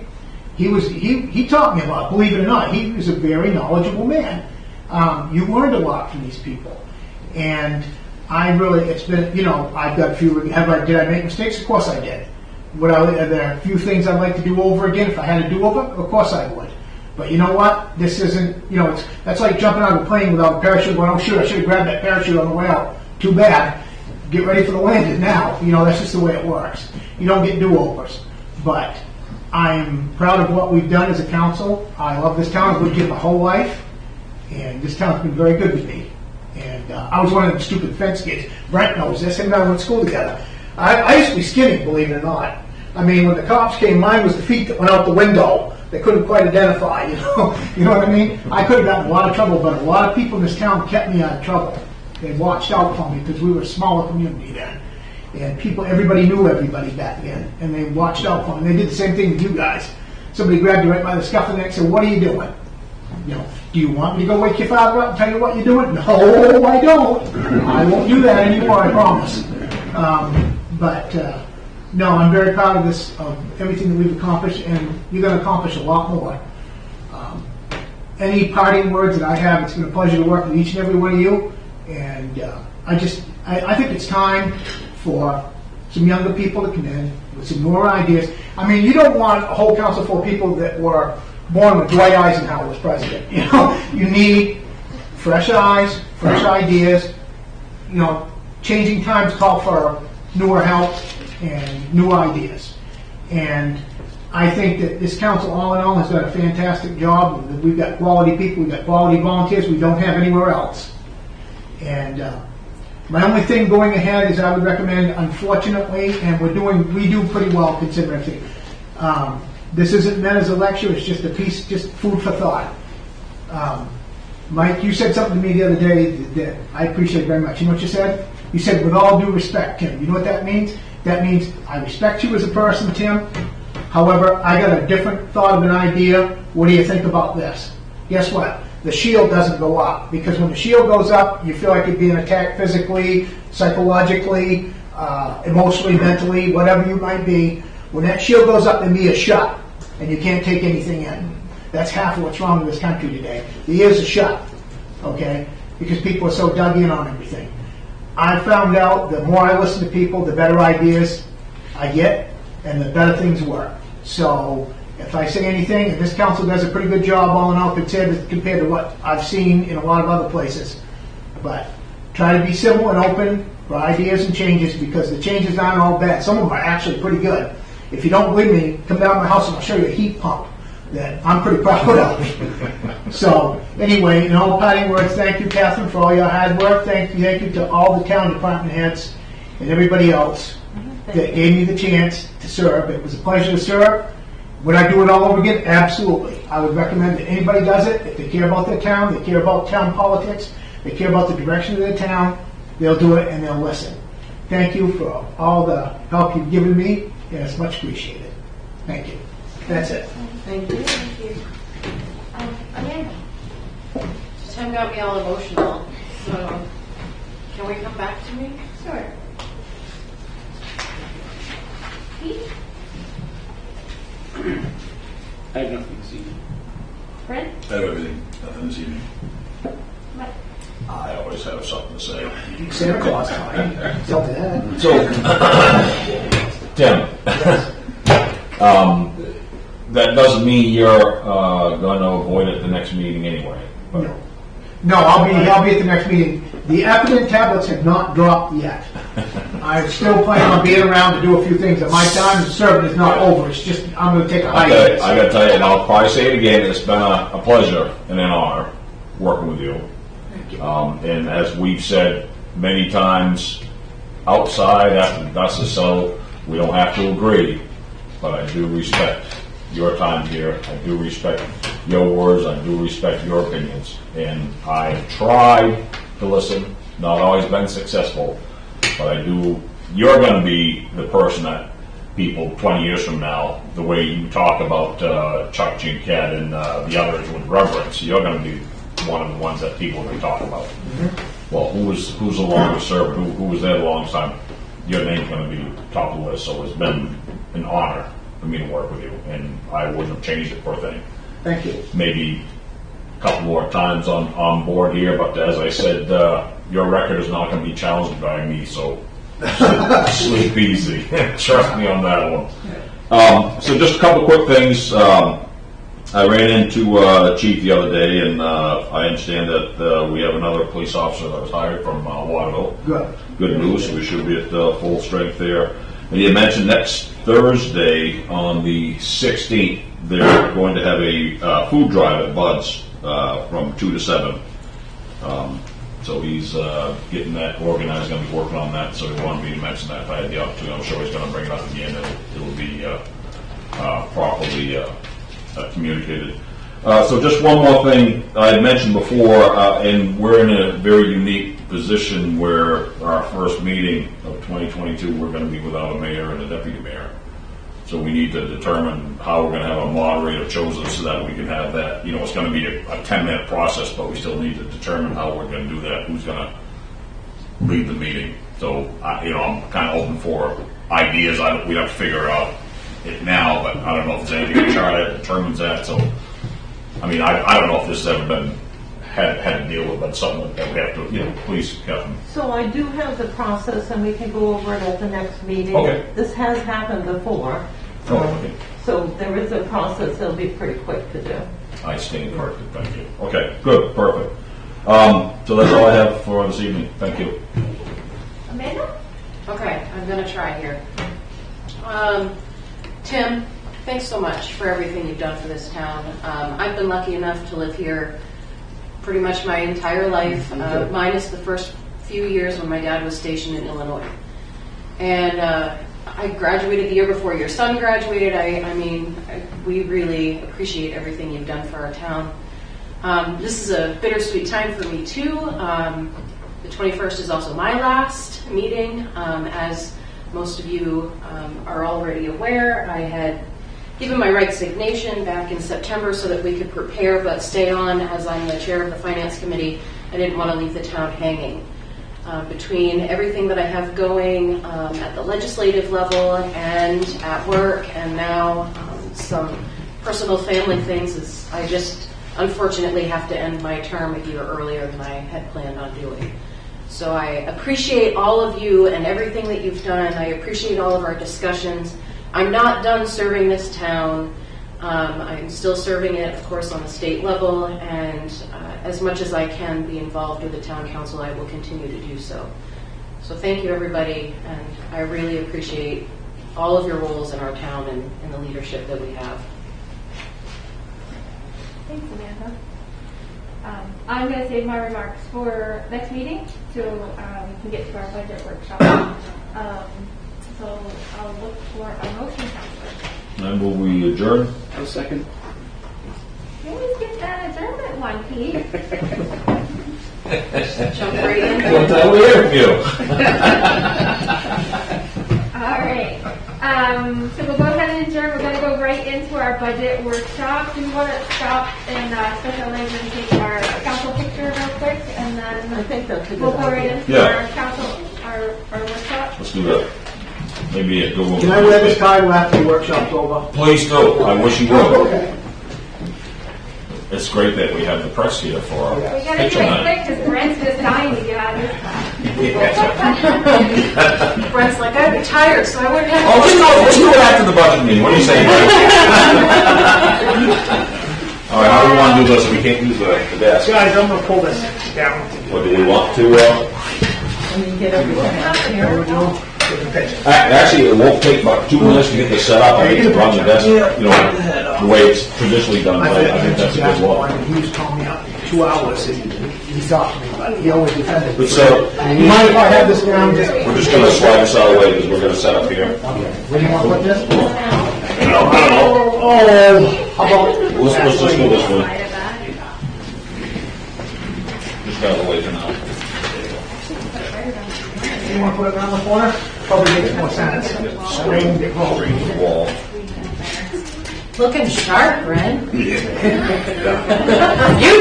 He taught me a lot, believe it or not. He was a very knowledgeable man. You learned a lot from these people. And I've got a few, did I make mistakes? Of course I did. Are there a few things I'd like to do over again? If I had to do over, of course I would. But you know what? This isn't, that's like jumping out of a plane without a parachute going, oh shoot, I should have grabbed that parachute on the way out. Too bad. Get ready for the landing now. That's just the way it works. You don't get do-overs. But I'm proud of what we've done as a council. I love this town. I've lived here my whole life. And this town's been very good with me. And I was one of the stupid fence kids. Brent knows this. Him and I went to school together. I used to be skinny, believe it or not. I mean, when the cops came, mine was the feet that went out the window. They couldn't quite identify, You know what I mean? I could have gotten a lot of trouble, but a lot of people in this town kept me out of trouble. They watched out for me because we were a smaller community then. And everybody knew everybody back then. And they watched out for me. They did the same thing with you guys. Somebody grabbed you right by the scuff of the neck and said, what are you doing? Do you want me to go wake your father up and tell you what you're doing? No, I don't. I won't do that anymore, I promise. No, I'm very proud of this, of everything that we've accomplished, and you're going to accomplish a lot more. Any parting words that I have, it's been a pleasure to work with each and every one of you, and I think it's time for some younger people to come in with some more ideas. I mean, you don't want a whole council full of people that were born with Dwight Eisenhower as president. You need fresh eyes, fresh ideas. Changing times call for newer help and new ideas. And I think that this council, all in all, has done a fantastic job. We've got quality people, we've got quality volunteers we don't have anywhere else. And my only thing going ahead is I would recommend, unfortunately, and we do pretty well considering everything. This isn't meant as a lecture, it's just a piece, just food for thought. Mike, you said something to me the other day that I appreciate very much. You know what you said? You said, with all due respect, Tim. You know what that means? That means I respect you as a person, Tim. However, I got a different thought of an idea. What do you think about this? Guess what? The shield doesn't go up, because when the shield goes up, you feel like you're being attacked physically, psychologically, emotionally, mentally, whatever you might be. When that shield goes up, the knee is shut, and you can't take anything in. That's half of what's wrong with this country today. The ears are shut, okay? Because people are so dug in on everything. I found out the more I listen to people, the better ideas I get, and the better things work. So if I say anything, and this council does a pretty good job all in all compared to what I've seen in a lot of other places. But try to be simple and open for ideas and changes, because the changes aren't all bad. Some of them are actually pretty good. If you don't believe me, come down to my house and I'll show you a heat pump that I'm pretty proud of. So anyway, in all parting words, thank you, Catherine, for all your hard work. Thank you to all the town department heads and everybody else that gave me the chance to serve. It was a pleasure to serve. Would I do it all over again? Absolutely. I would recommend that anybody does it. If they care about their town, they care about town politics, they care about the direction of their town, they'll do it and they'll listen. Thank you for all the help you've given me, and it's much appreciated. Thank you. That's it. Thank you. Thank you. Amanda? Tim got me all emotional, so can we come back to me? Sure. Pete? I have nothing to see. Brent? I have everything, nothing this evening. Mike? I always have something to say. Santa Claus time. Tell me that. So, Tim, that doesn't mean you're going to avoid it the next meeting anyway. But No, I'll be at the next meeting. The Epident tablets have not dropped yet. I'm still planning on being around to do a few things. And my time of serving is not over. It's just I'm going to take a hiatus. I got to tell you, and I'll probably say it again, it's been a pleasure and an honor working with you. And as we've said many times, outside after the dust is settled, we don't have to agree, but I do respect your time here. I do respect your words. I do respect your opinions. And I've tried to listen, not always been successful, but I do. You're going to be the person that people 20 years from now, the way you talk about Chuck Jinket and the others with reverence, you're going to be one of the ones that people will be talking about. Mm-hmm. Well, who's the longest server? Who was there the longest time? Your name's going to be top of the list. So it's been an honor for me to work with you, and I wouldn't have changed it for a thing. Thank you. Maybe a couple more times on board here, but as I said, your record is not going to be challenged by me, so sleep easy. Trust me on that one. So just a couple quick things. I ran into the chief the other day, and I understand that we have another police officer that was hired from Waterville. Good news. We should be at full strength there. And you mentioned next Thursday on the 16th, they're going to have a food drive at Bud's from 2 to 7. So he's getting that organized, going to be working on that, so he wanted me to mention that if I had the opportunity. I'm sure he's going to bring it up again, and it'll be properly communicated. So just one more thing I had mentioned before, and we're in a very unique position where our first meeting of 2022, we're going to be without a mayor and a deputy mayor. So we need to determine how we're going to have a moderator chosen so that we can have that. It's going to be a 10-minute process, but we still need to determine how we're going to do that, who's going to lead the meeting. So, I'm kind of open for ideas. We have to figure out it now, but I don't know if there's anything in the chart that determines that. So, I don't know if this has ever been had to deal with, but something that we have to, please, Catherine. So I do have the process, and we can go over it at the next meeting. Okay. This has happened before. Oh, okay. So there is a process that'll be pretty quick to do. I stand corrected. Thank you. Okay, good, perfect. So that's all I have for this evening. Thank you. Amanda? Okay, I'm going to try here. Tim, thanks so much for everything you've done for this town. I've been lucky enough to live here pretty much my entire life, minus the first few years when my dad was stationed in Illinois. And I graduated the year before your son graduated. We really appreciate everything you've done for our town. This is a bittersweet time for me too. The 21st is also my last meeting. As most of you are already aware, I had given my resignation back in September so that we could prepare but stay on as I'm the chair of the Finance Committee. I didn't want to leave the town hanging. Between everything that I have going at the legislative level and at work, and now some personal family things, I just unfortunately have to end my term a year earlier than I had planned on doing. So I appreciate all of you and everything that you've done. I appreciate all of our discussions. I'm not done serving this town. I'm still serving it, of course, on the state level, and as much as I can be involved with the town council, I will continue to do so. So thank you, everybody, and I really appreciate all of your roles in our town and the leadership that we have. Thanks, Amanda. I'm going to save my remarks for next meeting so we can get to our budget workshop. So I'll look for a motion, Counselor. And will we adjourn? A second. You always get that adjournment one, Pete. Jump right in. What the hell we here for you? All right. So we'll go ahead and adjourn. We're going to go right into our budget workshop. Do we want to stop and specialize and take our council picture real quick, and I then think that's a we'll good go right idea. into Yeah. our council, our workshop. Let's do that. Maybe it go. Can I wear this tie after the workshop's over? Please do. I wish you would. Okay. It's great that we have the press here for our We got to do picture it night. quick because Brent's just dying to get out of this class. Brent's like, I'm retired, so I wouldn't have. Oh, let's do it after the budget meeting. What do you say, Brent? All right, how do we want to do this? We can't use the desk. Guys, I'm gonna pull this down. What do we want to? And you get everything out here. Actually, it won't take about 2 minutes to get this set up. I think it's run the desk, you know, the way it's traditionally done. But I think that's a good one. He was calling me up 2 hours, and he stopped me, but he always defended me. So You mind if I have this down? we're just going to slide this out of the way because we're going to set up here. Where do you want to put this? I don't know. Oh, how about? Let's just do this one. Side of that. Just out of the way for now. You want to put it around the corner? Probably makes more sense. Screen, get rolling. The wall. Looking sharp, Brent. You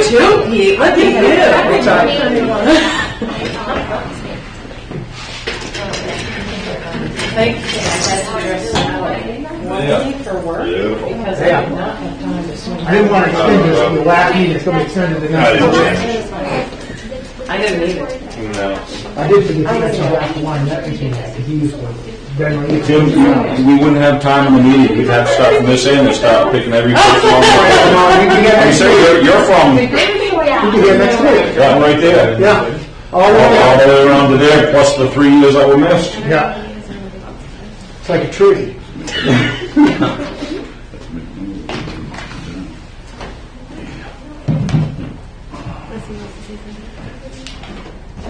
too, Pete. Look Thank you for work Beautiful. because I did not have time to swing. I didn't want to extend this to the last meeting, it's going to be extended to the next. I didn't either. I did forget to mention last one, that meeting, he used to generally. Jim, we wouldn't have time in the meeting. We'd have to start from this end and start picking every person on the way. You say you're from, We can get next week. yeah, right there. Yeah. All All right. the way around to there, plus the 3 years that were missed. Yeah. It's like a treaty.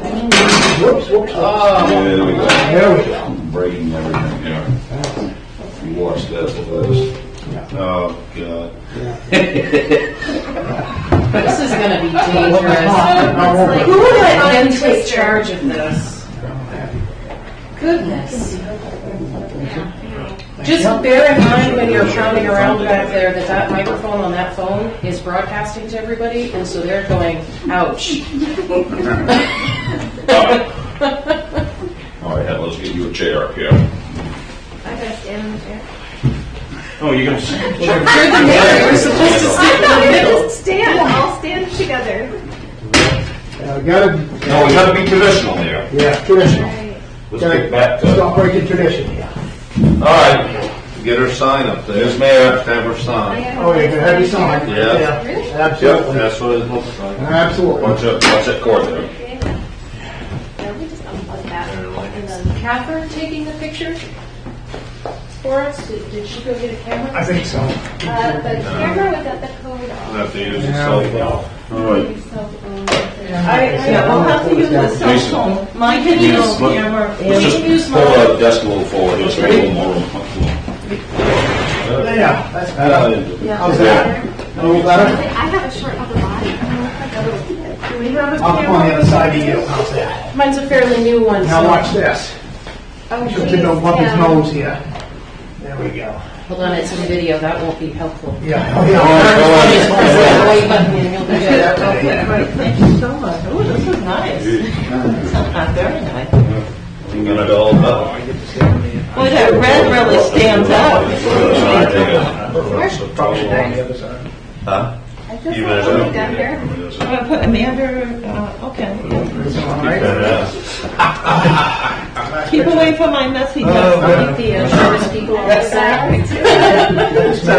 Whoops, whoops. There we go. There we go. Breaking everything here. You watch this first. Oh, God. This is going to be dangerous. Like, Who would let Jen take charge of this? Goodness. Just bear in mind when you're pounding around back there that that microphone on that phone is broadcasting to everybody, and so they're going, ouch. All right, let's get you a chair up here. I gotta stand in the chair. Oh, you're going to You're the mayor, you're supposed to sit in the middle. Stand. All stand together. We gotta, No, we got to be traditional here. yeah, traditional. Let's get back to. Stop breaking tradition here. All right. Get her sign up there. There's Mayor. Have her sign. Oh, you're gonna have your sign? Yeah. Yeah, absolutely. That's what it looks like. Absolutely. Watch that cord there. We just unplug that. And then Catherine taking the picture for us? Did she go get a camera? I think so. the camera was at the code I'll office. have to use the Yeah. cell phone. All right. Yeah, we'll have to use the cell phone. My digital camera Let's is. just pull the desk a little forward. Just make a little more room. Yeah, that's better. How's that? A little better? I have a short upper body. Do we have a I'll come on the camera? other side of you. How's that? Mine's a fairly new one, Now so. watch this. Oh, Just to know what his nose here. There we go. Hold on, it's in video, that won't be helpful. Yeah. Oh, Just yeah. press that away button and you'll be good. Okay, great, thank you so much. Oh, this is nice. Very nice. You got it all done. Boy, that red really stands out. Huh? I just Even want though- to down here. I'm gonna put Amanda, okay. Keep away from my messy Oh, stuff. man. The shortest people on the side.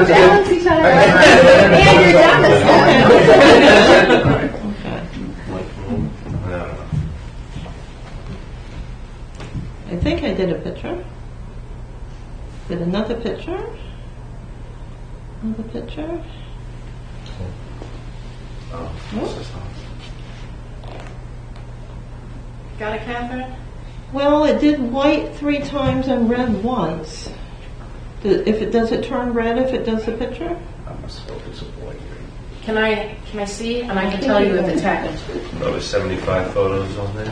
Balance each other out. And you're down this time. I think I did a picture. Did another picture. Another picture. Got it, Catherine? Well, it did white 3 times and red once. Does it turn red if it does the picture? Can I see? And I can tell you if it's happened. Probably 75 photos on there.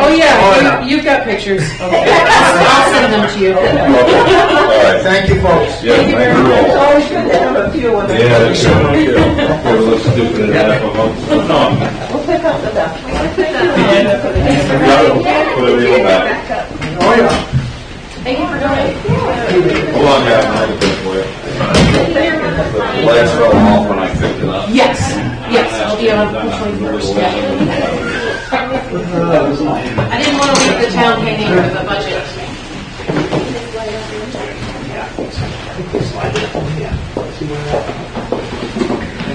Oh, yeah, you've got pictures. Okay. I'll send them to you. All right. Thank you, folks. Yeah, thank you all. It's always good to have a few of them. Yeah, that's so cute. We'll look stupid in half a month. We'll pick up the best. Put everything back. Oh, yeah. Thank you for coming. Hold on, Captain, I have a bit for you. The lights fell off when I picked it up. Yes, I'll be on the 21st, yeah. I didn't want to leave the town hanging with the budget.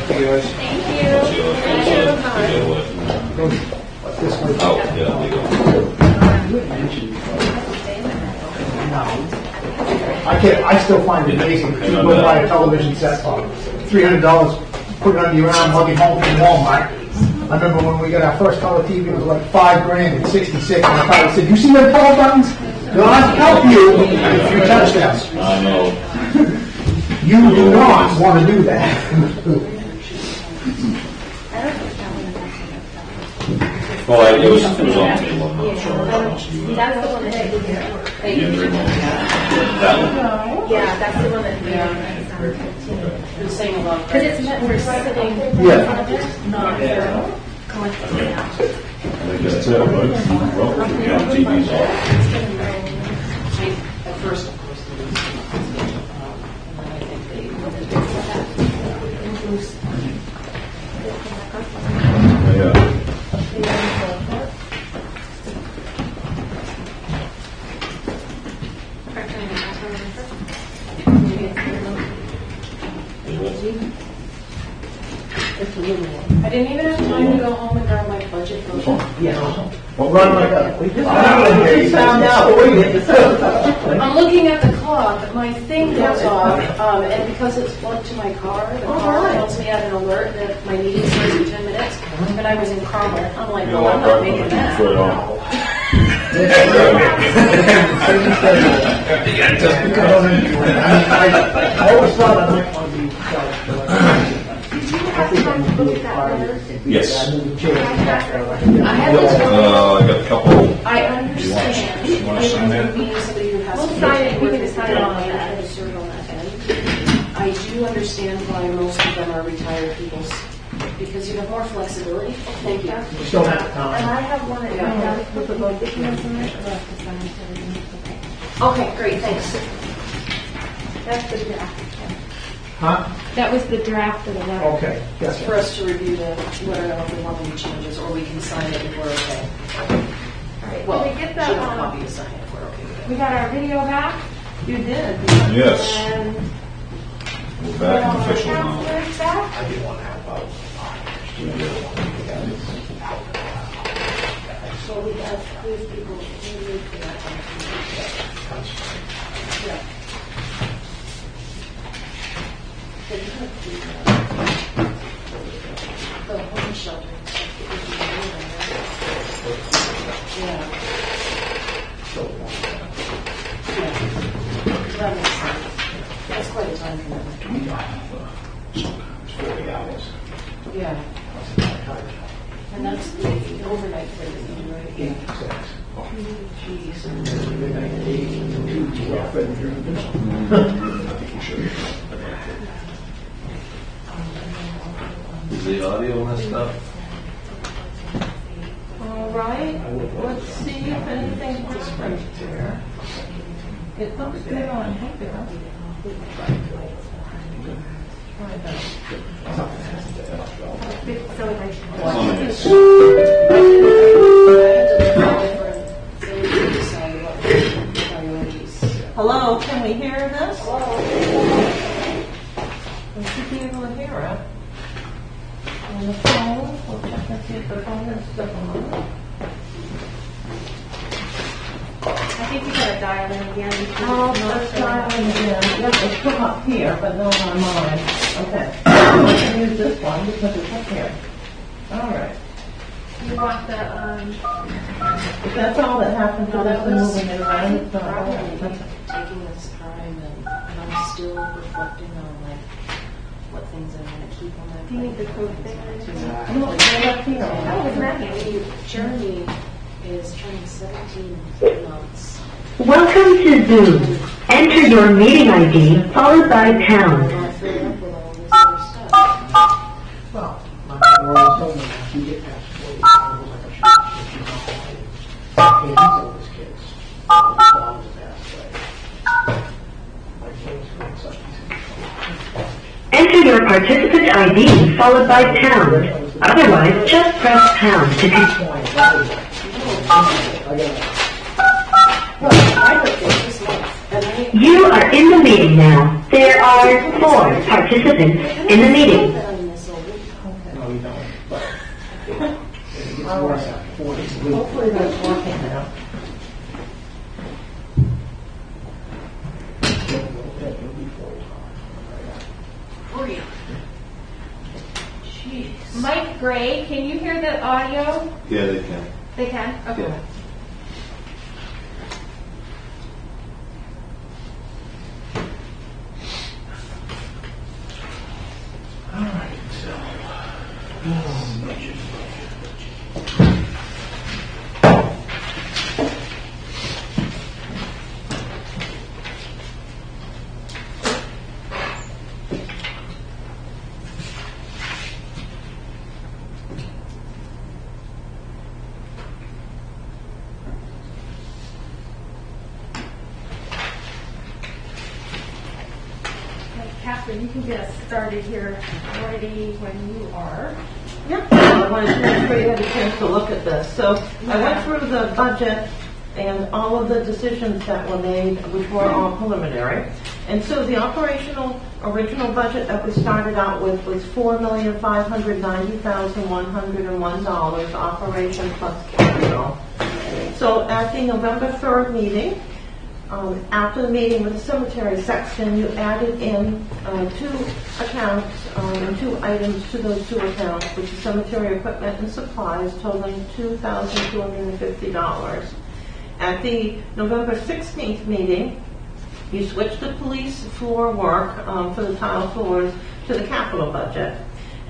Thank you, guys. This way. Oh, yeah, there you go. I still find it amazing. People go buy a television set for $300, put it under your arm, lug it home from Walmart. I remember when we got our first color TV, it was like $5,000 and 66, and I thought, I said, "You see them color buttons? They'll help you if you touch them." I know. You do not want to do that. Well, it was It was on the table, I'm not sure. That's the one that I did here. Yeah, the remote. That one. Yeah, that's the one that we Been saying a lot. Because it's meant for setting Yeah. projects, not for collecting out. I think that's it, right? Well, yeah, TV's off. At first, of course, there was. And then I think they. Yeah. I didn't even have time to go home and grab my budget book. Well, run like a. We just found out we get the I'm looking at the clock, my thing goes off, and because it's plugged to my car, the car tells me at an alert that my meeting starts in 10 minutes, and I was in Cromwell. I'm like, well, I'm not making that. Right on. I always thought I might want to be. Have time to look at that letter. Yes. I have this, I got a couple. I understand. You wanna sign that? It means somebody who has We'll to sign it, we work can with sign the it on deadline that. and serve on that end. I do understand why most of them are retired people, because you have more flexibility. Thank you. You still have And time. I have one at down with the vote documents in it. Okay, great, thanks. That's the draft. Huh? That was the draft of the letter. Okay, yes, For us to review the, whether or not we want any changes, or we can sign it if we're okay. All right, Well, did we get should have a the, copy to sign if we're okay with it. we got our video back, You did. Yes. and We're we back got in our official now. counselors back. So we have these people, we need to that. Yeah. But you have the home shelter and stuff that we can do in there. Yeah. Yeah. That makes sense. That's quite a time commitment. Yeah. And that's the overnight for everything, right? Yeah. Is the audio messed up? All right, let's see if anything different here. It looks good on here. Hello, can we hear this? Hello. We should be able to hear it. On the phone, we'll check and see if the phone is still on. I think you gotta dial in again. Oh, let's try it again. Yep, it's come up here, but not on mine. Okay. I'm going to use this one because it's up here. All right. You want the, That's all that happened to No, that this was moving it around. It's not probably all. taking this time, and I'm still reflecting on like what things I want to keep on my plate. do you need the code thing or anything? No, it's right up here. Oh, isn't that handy? Jeremy is turning 17 in 3 months. Welcome to Zoom. Enter your meeting ID followed by I pound. want to fill up with all this other stuff. Well, my mom always told me if you get past 40, I was like a shot. Okay, these oldest kids. All the dogs are that way. My kids were such Enter your participant ID followed by pound. Otherwise, just press pound to continue. You are in the meeting now. There are 4 participants in the meeting. No, you don't. But it gets worse after 40. Hopefully that's working now. Mike Gray, can you hear the audio? Yeah, they can. They can? Okay. Yeah. Catherine, you can get us started here already when you are. Yeah, I wanted to make sure you had a chance to look at this. So I went through the budget and all of the decisions that were made, which were all preliminary. And so the original budget that we started out with was $4,590,101, operation plus capital. So at the November 3rd meeting, after the meeting with the cemetery section, you added in 2 accounts and 2 items to those 2 accounts, which is cemetery equipment and supplies, totaling $2,250. At the November 16th meeting, you switched the police floor work for the tile floors to the capital budget.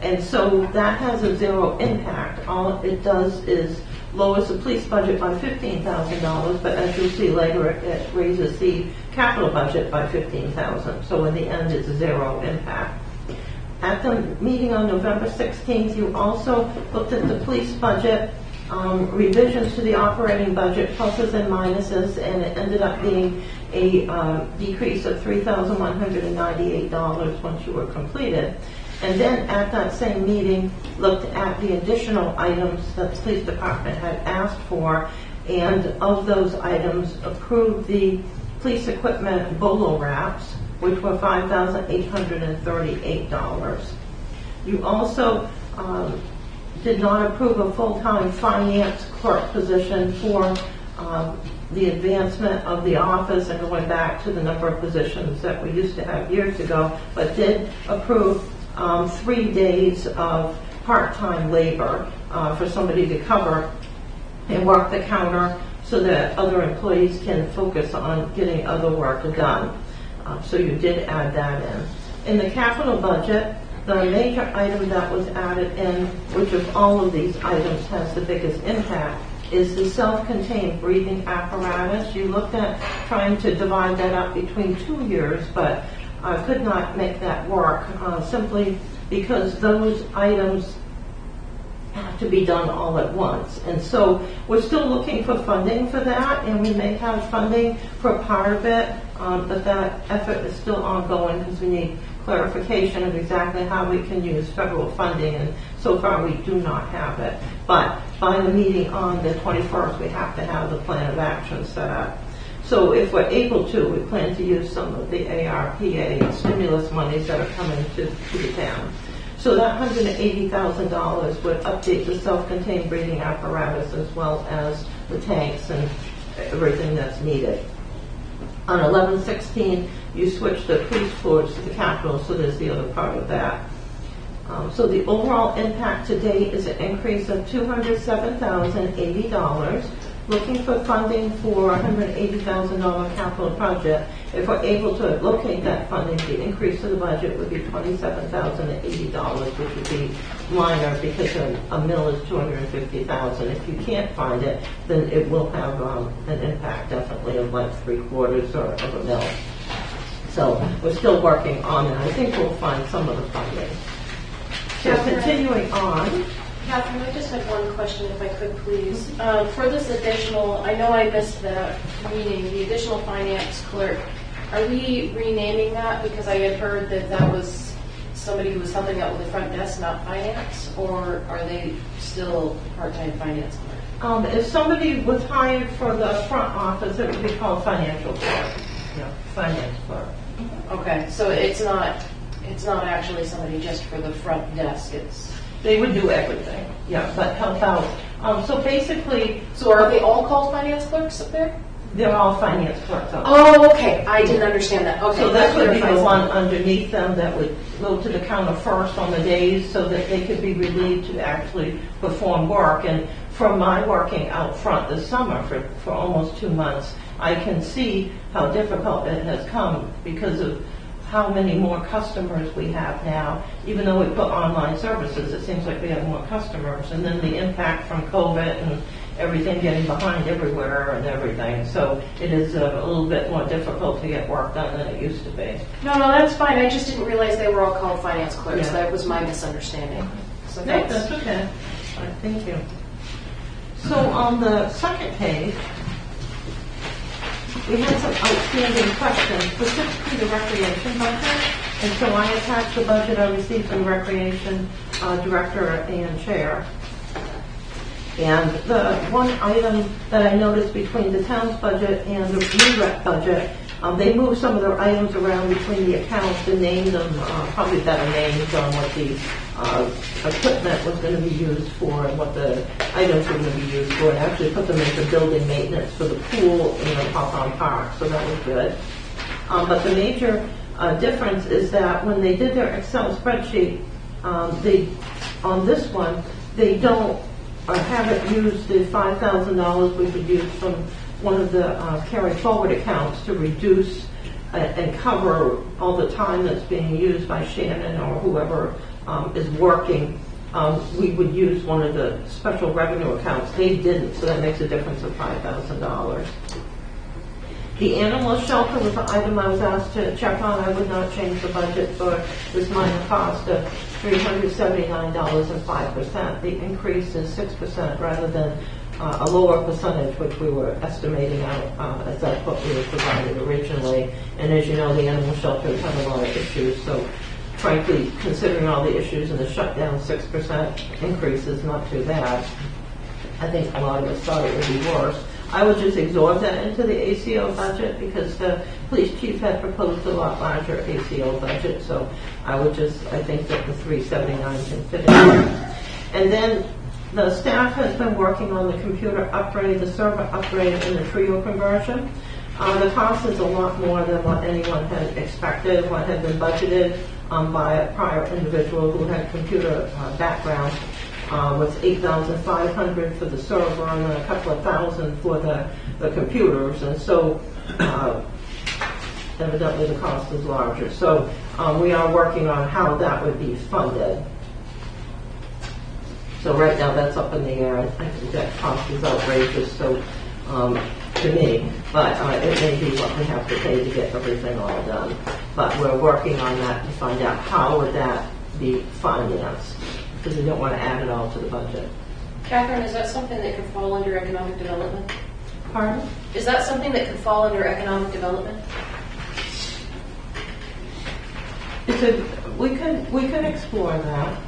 And so that has a 0 impact. All it does is lowers the police budget by $15,000, but as you'll see later, it raises the capital budget by $15,000. So in the end, it's a 0 impact. At the meeting on November 16th, you also looked at the police budget, revisions to the operating budget, pluses and minuses, and it ended up being a decrease of $3,198 once you were completed. And then at that same meeting, looked at the additional items that the police department had asked for, and of those items, approved the police equipment bolo wraps, which were $5,838. You also did not approve a full-time finance clerk position for the advancement of the office and going back to the number of positions that we used to have years ago, but did approve 3 days of part-time labor for somebody to cover and work the counter so that other employees can focus on getting other work done. So you did add that in. In the capital budget, the major item that was added in, which of all of these items has the biggest impact, is the self-contained breathing apparatus. You looked at trying to divide that up between 2 years, but I could not make that work simply because those items have to be done all at once. And so we're still looking for funding for that, and we may have funding for part of it, but that effort is still ongoing because we need clarification of exactly how we can use federal funding, and so far we do not have it. But by the meeting on the 21st, we have to have the plan of action set up. So if we're able to, we plan to use some of the ARPA stimulus monies that are coming to the town. So that $180,000 would update the self-contained breathing apparatus as well as the tanks and everything that's needed. On 11/16, you switch the police force to the Capitol, so there's the other part of that. So the overall impact to date is an increase of $207,080. Looking for funding for a $180,000 capital project. If we're able to locate that funding, the increase to the budget would be $27,080, which would be minor because a mill is $250,000. If you can't find it, then it will have an impact definitely of like 3/4 of a mill. So we're still working on it. I think we'll find some of the funding. So continuing on. Catherine, I just had one question, if I could, please. For this additional, I know I missed the meeting, the additional finance clerk, are we renaming that? Because I had heard that that was somebody who was helping out with the front desk, not finance, or are they still part-time finance clerk? If somebody was hired for the front office, it would be called financial clerk. Yeah, finance clerk. Okay, so it's not actually somebody just for the front desk, it's... They would do everything, yeah, but help out. So basically, So are they all called finance clerks up there? they're all finance clerks. Oh, okay, I didn't understand that, okay. So this would be the clarifies one underneath them that would go to the counter first on the days so that they could be relieved to actually perform work. And from my working out front this summer for almost 2 months, I can see how difficult it has come because of how many more customers we have now. Even though we put online services, it seems like we have more customers. And then the impact from COVID and everything getting behind everywhere and everything. So it is a little bit more difficult to get work done than it used to be. No, that's fine. I just didn't realize they were all called finance clerks. Yeah. That was my misunderstanding. So No, thanks. that's okay. Thank you. So on the second page, we had some outstanding questions, specifically the recreation budget. And so I attached the budget I received from the recreation director and chair. And the one item that I noticed between the town's budget and the re-rec budget, they moved some of their items around between the accounts and named them, probably better names on what the equipment was going to be used for and what the items were going to be used for, and actually put them into building maintenance for the pool in the Hawthorne Park, so that was good. But the major difference is that when they did their Excel spreadsheet, on this one, they don't haven't used the $5,000 we could use from one of the carry forward accounts to reduce and cover all the time that's being used by Shannon or whoever is working. We would use one of the special revenue accounts. They didn't, so that makes a difference of $5,000. The animal shelter was the item I was asked to check on. I would not change the budget for this minor cost of $379.05. The increase is 6% rather than a lower percentage, which we were estimating out as that's what we were provided originally. And as you know, the animal shelter has had a lot of issues. So frankly, considering all the issues and the shutdown, 6% increase is not too bad. I think a lot of us thought it would be worse. I would just absorb that into the ACO budget because the police chief had proposed a lot larger ACO budget. So I think that the 379 can fit in there. And then the staff has been working on the computer upgrade, the server upgrade, and the Trio conversion. The cost is a lot more than what anyone had expected, what had been budgeted by a prior individual who had computer background. Was $8,500 for the server and then a couple of thousand for the computers, and so evidently the cost is larger. So we are working on how that would be funded. So right now that's up in the air. I think that cost is outrageous. So to me, but it may be what we have to pay to get everything all done. But we're working on that to find out how would that be financed, because we don't want to add it all to the budget. Catherine, is that something that could fall under economic development? Pardon? Is that something that could fall under economic development? we can explore that.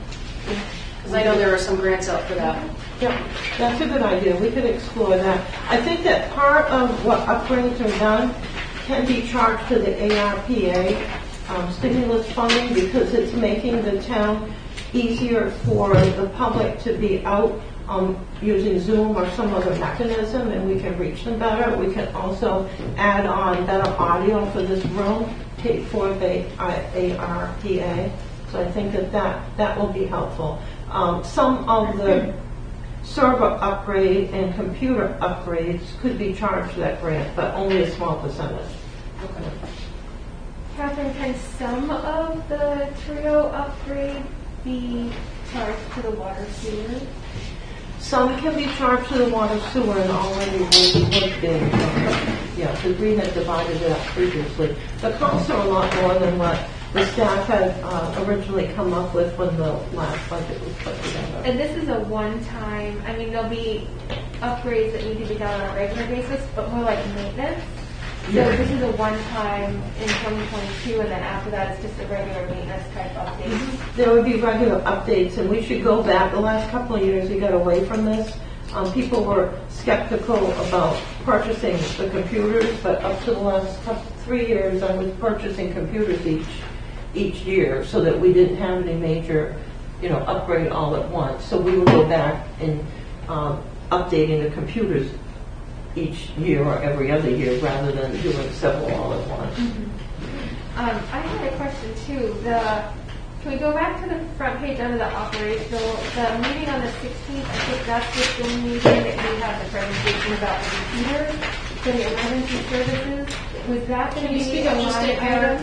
Because I know there are some grants out for that. Yeah, that's a good idea. We could explore that. I think that part of what upgrades are done can be charged to the ARPA stimulus funding because it's making the town easier for the public to be out using Zoom or some other mechanism, and we can reach them better. We can also add on better audio for this room, paid for the ARPA. So I think that will be helpful. Some of the server upgrade and computer upgrades could be charged to that grant, but only a small percentage. Catherine, can some of the Trio upgrade be charged to the water sewer? Some can be charged to the water sewer and already would be. Yeah, the green had divided it up previously. The costs are a lot more than what the staff had originally come up with when the last budget was put together. And this is a one-time, I mean, there'll be upgrades that need to be done on a regular basis, but more like maintenance. So this is a one-time in 2022, and then after that, it's just a regular maintenance type update. There would be regular updates, and we should go back. The last couple of years, we got away from this. People were skeptical about purchasing the computers, but up to the last 3 years, I was purchasing computers each year so that we didn't have any major, upgrade all at once. So we would go back and updating the computers each year or every other year rather than doing several all at once. I had a question too. Can we go back to the front page under the operational? The meeting on the 16th, I think that's the same meeting that we had the presentation about the repeaters for the emergency services. Was that going to Can you be speak a up just line a item? hair?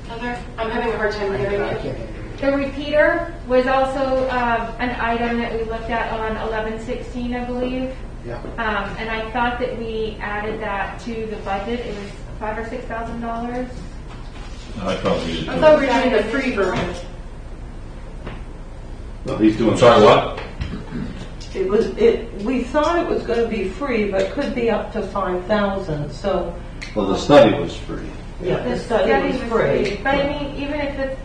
Heather? I'm having a hard time hearing you. The repeater was also an item that we looked at on 11/16, I believe. Yeah. And I thought that we added that to the budget. It was $5,000 or $6,000. I thought we did. I thought we were doing the free version. No, he's doing. I'm sorry, what? We thought it was going to be free, but could be up to 5,000. So Well, the study was free. yeah, the study was free. But I mean, even if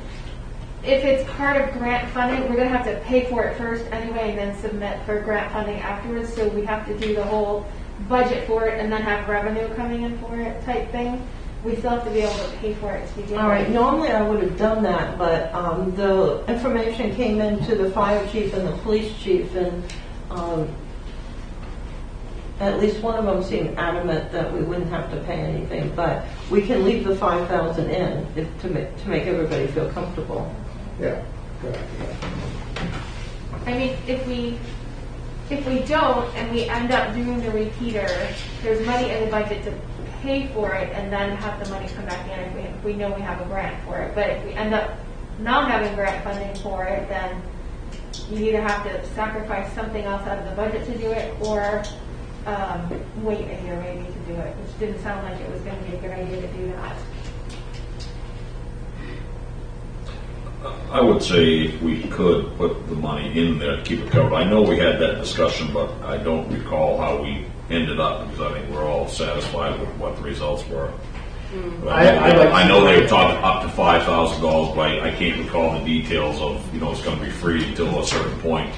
it's part of grant funding, we're going to have to pay for it first anyway and then submit for grant funding afterwards. So we have to do the whole budget for it and then have revenue coming in for it type thing. We still have to be able to pay for it to begin with. All right. Normally I would have done that, but the information came in to the fire chief and the police chief, and at least one of them seemed adamant that we wouldn't have to pay anything. But we can leave the 5,000 in to make everybody feel comfortable. Yeah. Good idea. I mean, if we don't and we end up doing the repeater, there's money in the budget to pay for it and then have the money come back in if we know we have a grant for it. But if we end up not having grant funding for it, then you either have to sacrifice something else out of the budget to do it or wait a year maybe to do it, which didn't sound like it was going to be a good idea to do that. I would say if we could put the money in there to keep it covered. I know we had that discussion, but I don't recall how we ended up because I think we're all satisfied with what the results were. I know they were talking up to $5,000, but I can't recall the details of, it's going to be free until a certain point.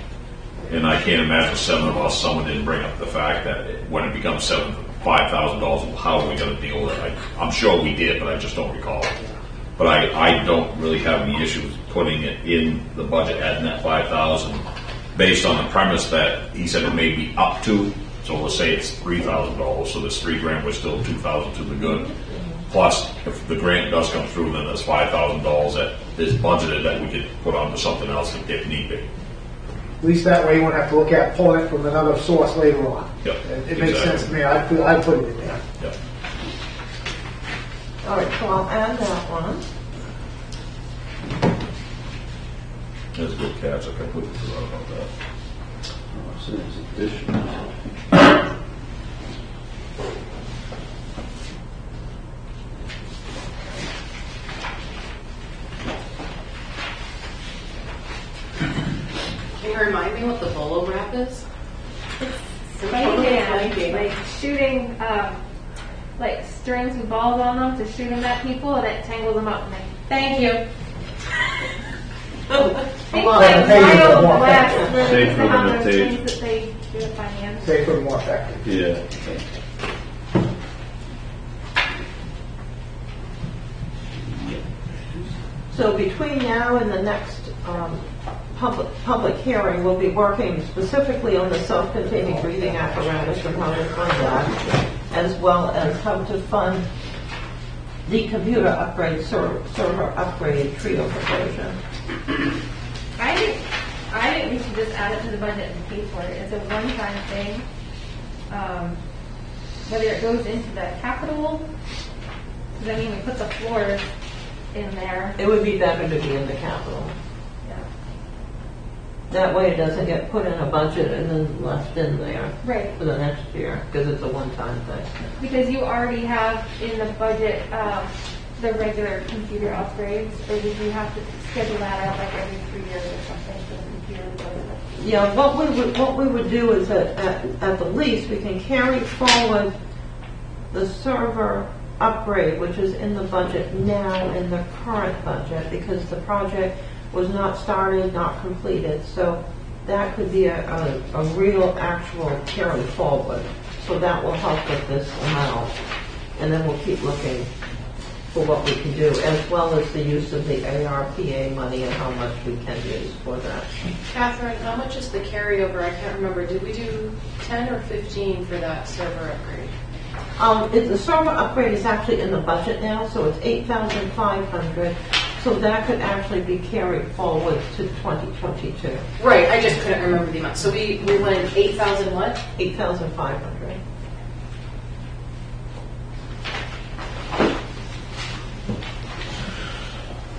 And I can't imagine seven of us, someone didn't bring up the fact that when it becomes $5,000, how are we going to deal with it? I'm sure we did, but I just don't recall it. But I don't really have any issues putting it in the budget, adding that 5,000, based on the premise that he said it may be up to. So let's say it's $3,000. So this $3,000 was still $2,000 to the good. Plus, if the grant does come through, then there's $5,000 that is budgeted that we could put onto something else if need be. At least that way you won't have to look at pulling it from another source later on. Yep, It makes sense to me. I'd put it in there. Yep. All right, so I'll add that one. That's a good catch. I completely forgot about that. So it's additional. Can you remind me what the bolo wrap is? Funny dance, like shooting like strings with balls on them to shoot them at people, and it tangles them up. And thank you. Things Well, like pay you for miles more less effective. than Safer to have than those a tape. things that they do it by hand. Safer and more effective. Yeah. So between now and the next public hearing, we'll be working specifically on the self-containing breathing apparatus and how to fund that, as well as how to fund the computer upgrade, server upgrade trio conversion. I think we should just add it to the budget and pay for it. It's a one-time thing. Whether it goes into the capital, because I mean, we put the floors in there. It would be better to be in the capital. Yeah. That way it doesn't get put in a budget and then left in there Right. for the next year, because it's a one-time thing. Because you already have in the budget the regular computer upgrades, or did you have to schedule that out like every 3 years or something for the computer? Yeah, what we would do is that at the least, we can carry forward the server upgrade, which is in the budget now in the current budget, because the project was not started, not completed. So that could be a real actual carry forward. So that will help with this amount. And then we'll keep looking for what we can do, as well as the use of the ARPA money and how much we can use for that. Catherine, how much is the carryover? I can't remember. Did we do 10 or 15 for that server upgrade? The server upgrade is actually in the budget now, so it's $8,500. So that could actually be carried forward to 2022. Right, I just couldn't remember the amount. So we went 8,000 what? 8,500.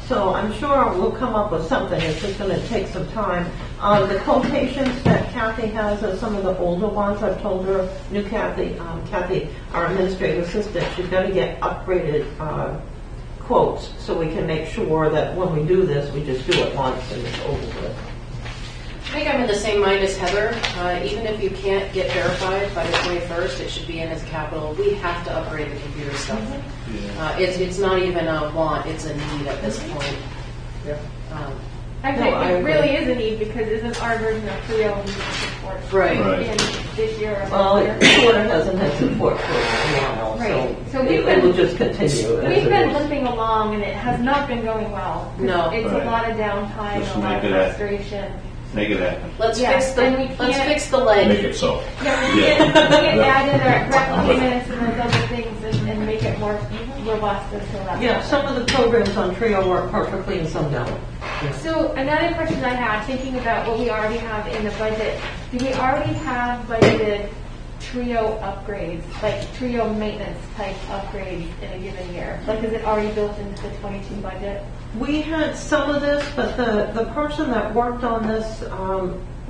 So I'm sure we'll come up with something. It's just going to take some time. The quotations that Kathy has are some of the older ones. I've told her, new Kathy, our administrative assistant, she's got to get upgraded quotes so we can make sure that when we do this, we just do it once and it's over with. I think I'm in the same mind as Heather. Even if you can't get verified by the 21st, it should be in as capital. We have to upgrade the computer stuff. It's not even a want, it's a need at this point. Yeah. Actually, No, I it agree. really is a need because isn't our version of Creo needing support? Right. In this year or Well, last it year? sort of hasn't had support for a while, Right. So so we've it been- will just continue. as We've it been is. limping along and it has not been going well. No. It's Right. a lot of downtime, Just a lot make of it a- frustration. Make it happen. Let's Yeah, fix the and we let's can't- fix the Make leg. it so. Yeah, we Yeah. can add in our rec payments and those other things and make it more robust until that. Yeah, some of the programs on Trio work perfectly and some don't. So another question I had, thinking about what we already have in the budget, do we already have budgeted Trio upgrades, like Trio maintenance type upgrades in a given year? Like, is it already built into the 22 budget? We had some of this, but the person that worked on this,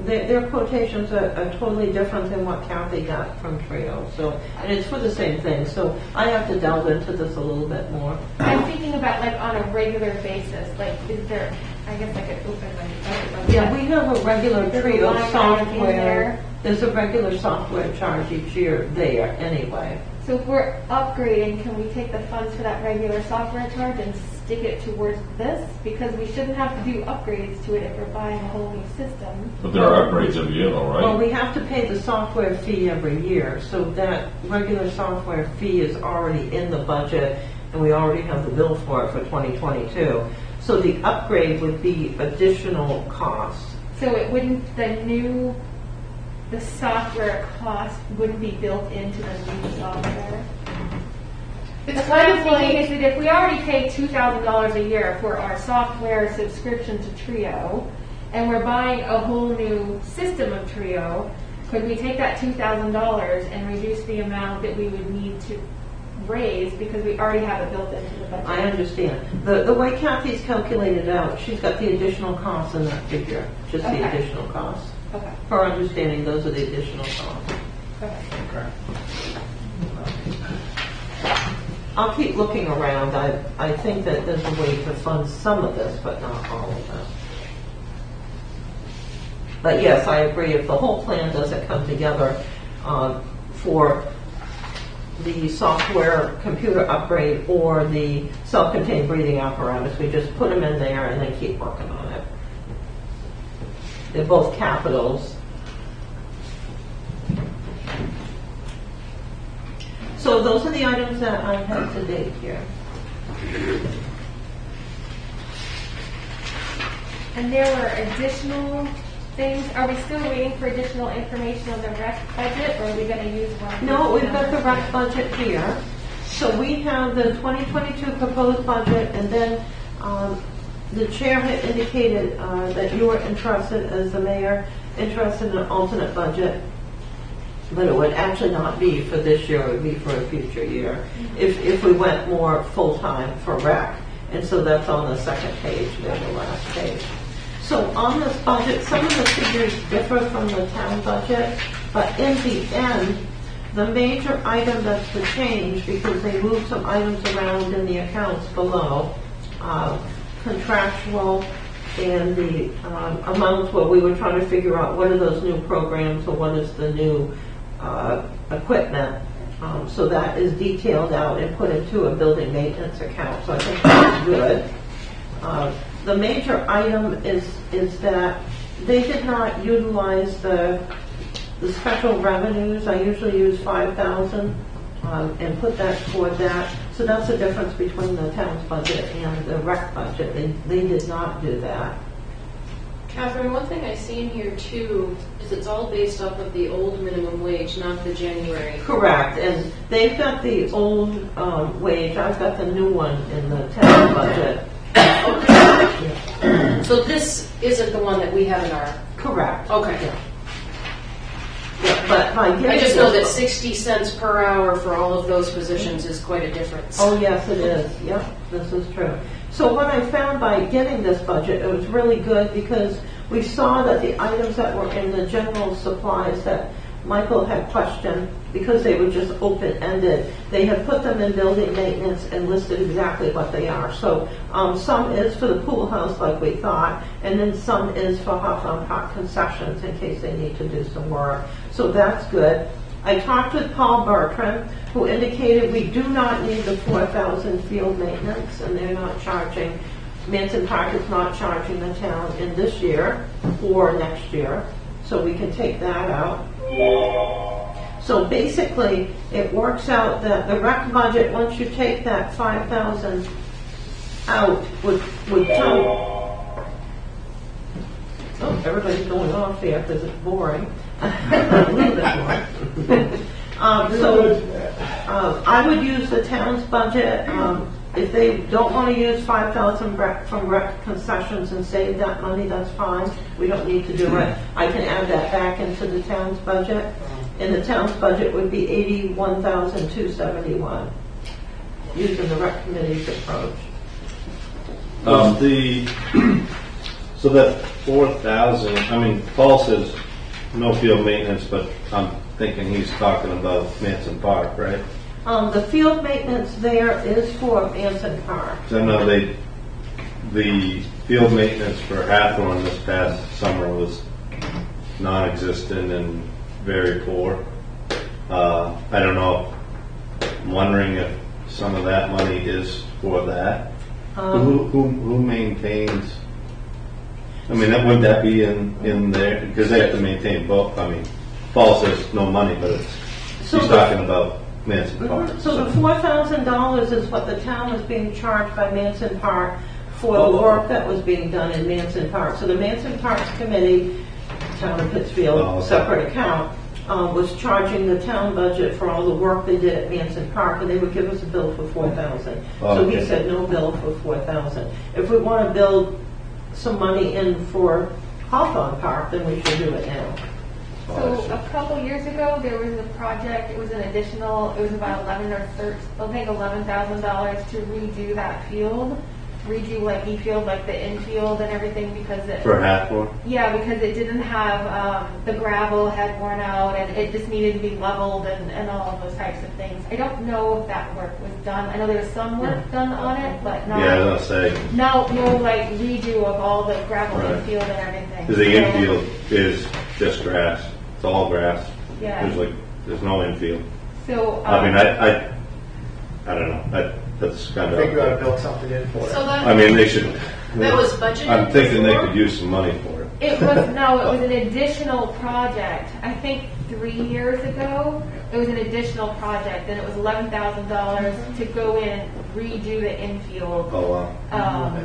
their quotations are totally different than what Kathy got from Trio. So, and it's for the same thing. So I have to delve into this a little bit more. I'm thinking about like on a regular basis, like is there, I guess I could open my budget. Yeah, we have a regular There's a Trio line item in software. there. There's a regular software charge each year there anyway. So if we're upgrading, can we take the funds for that regular software charge and stick it towards this? Because we shouldn't have to do upgrades to it if we're buying a whole new system. But there are upgrades every year though, Well, right? we have to pay the software fee every year, so that regular software fee is already in the budget, and we already have the bill for it for 2022. So the upgrade would be additional costs. So it wouldn't, the software cost wouldn't be built into the new software? It's What kind I'm of thinking like is that if we already pay $2,000 a year for our software subscription to Trio, and we're buying a whole new system of Trio, could we take that $2,000 and reduce the amount that we would need to raise because we already have it built into the budget? I understand. The way Kathy's calculated out, she's got the additional costs in that figure, just the Okay. additional costs. Okay. Her understanding, those are the additional costs. Okay. Okay. I'll keep looking around. I think that there's a way to fund some of this, but not all of it. But yes, I agree, if the whole plan doesn't come together for the software computer upgrade or the self-contained breathing apparatus, we just put them in there and then keep working on it. They're both capitals. So those are the items that I have to date here. And there were additional things. Are we still waiting for additional information on the rec budget, or are we going to use one? No, we've got the rec budget here. So we have the 2022 proposed budget, and then the chair had indicated that you were interested, as the mayor, interested in an alternate budget. But it would actually not be for this year, it would be for a future year, if we went more full-time for rec. And so that's on the second page, there, the last page. So on this budget, some of the figures differ from the town budget, but in the end, the major item that's the change, because they moved some items around in the accounts below, contractual and the amounts where we were trying to figure out what are those new programs or what is the new equipment. So that is detailed out and put into a building maintenance account. So I think that's good. The major item is that they did not utilize the special revenues. I usually use 5,000 and put that toward that. So that's the difference between the town's budget and the rec budget. They did not do that. Catherine, one thing I see in here too is it's all based off of the old minimum wage, not the January. Correct, and they've got the old wage. I've got the new one in the town budget. So this isn't the one that we have in our. Correct. Okay. Yeah, but by I just know that this- 60 cents per hour for all of those positions is quite a difference. Oh, yes, it is. Yep, this is true. So what I found by getting this budget, it was really good because we saw that the items that were in the general supplies that Michael had questioned, because they were just open-ended, they had put them in building maintenance and listed exactly what they are. So some is for the pool house like we thought, and then some is for Hawthorne Park concessions in case they need to do some work. So that's good. I talked with Paul Bertrand, who indicated we do not need the 4,000 field maintenance, and they're not charging, Manson Park is not charging the town in this year or next year, so we can take that out. So basically, it works out that the rec budget, once you take that 5,000 out, would come. Oh, everybody's going off here because it's boring. A little bit more. I would use the town's budget. If they don't want to use 5,000 from rec concessions and save that money, that's fine. We don't need to do it. I can add that back into the town's budget. And the town's budget would be $81,271 using the rec committee's approach. So that 4,000, I mean, Paul says no field maintenance, but I'm thinking he's talking about Manson Park, right? The field maintenance there is for Manson Park. So I know the field maintenance for Hathorne this past summer was non-existent and very poor. I don't know, I'm wondering if some of that money is for that. Who maintains? I mean, would that be in there? Because they have to maintain both. I mean, Paul says no money, but he's talking about Manson Park. So the $4,000 is what the town was being charged by Manson Park for the work that was being done in Manson Park. So the Manson Parks Committee, Town of Pittsfield, separate account, was charging the town budget for all the work they did at Manson Park, and they would give us a bill for $4,000. So he said no bill for $4,000. If we want to build some money in for Hawthorne Park, then we should do it now. So a couple years ago, there was a project, it was an additional, it was about $11,000 to redo that field. Redo like E-field, like the infield and everything because it... For Hathorne? Yeah, because it didn't have, the gravel had worn out and it just needed to be leveled and all of those types of things. I don't know if that work was done. I know there was some work done on it, but not... Yeah, I was going to say. No, like redo of all the gravel Right. infield and everything. Because the infield is just grass. It's all grass. Yeah. There's no infield. So, I mean, I don't know. That's kind I think we ought to of. build something in for it. So I mean, they should. that was budgeted I'm thinking they before? could use some money for it. It was an additional project. I think 3 years ago, it was an additional project, and it was $11,000 to go in and redo the infield. Oh, wow.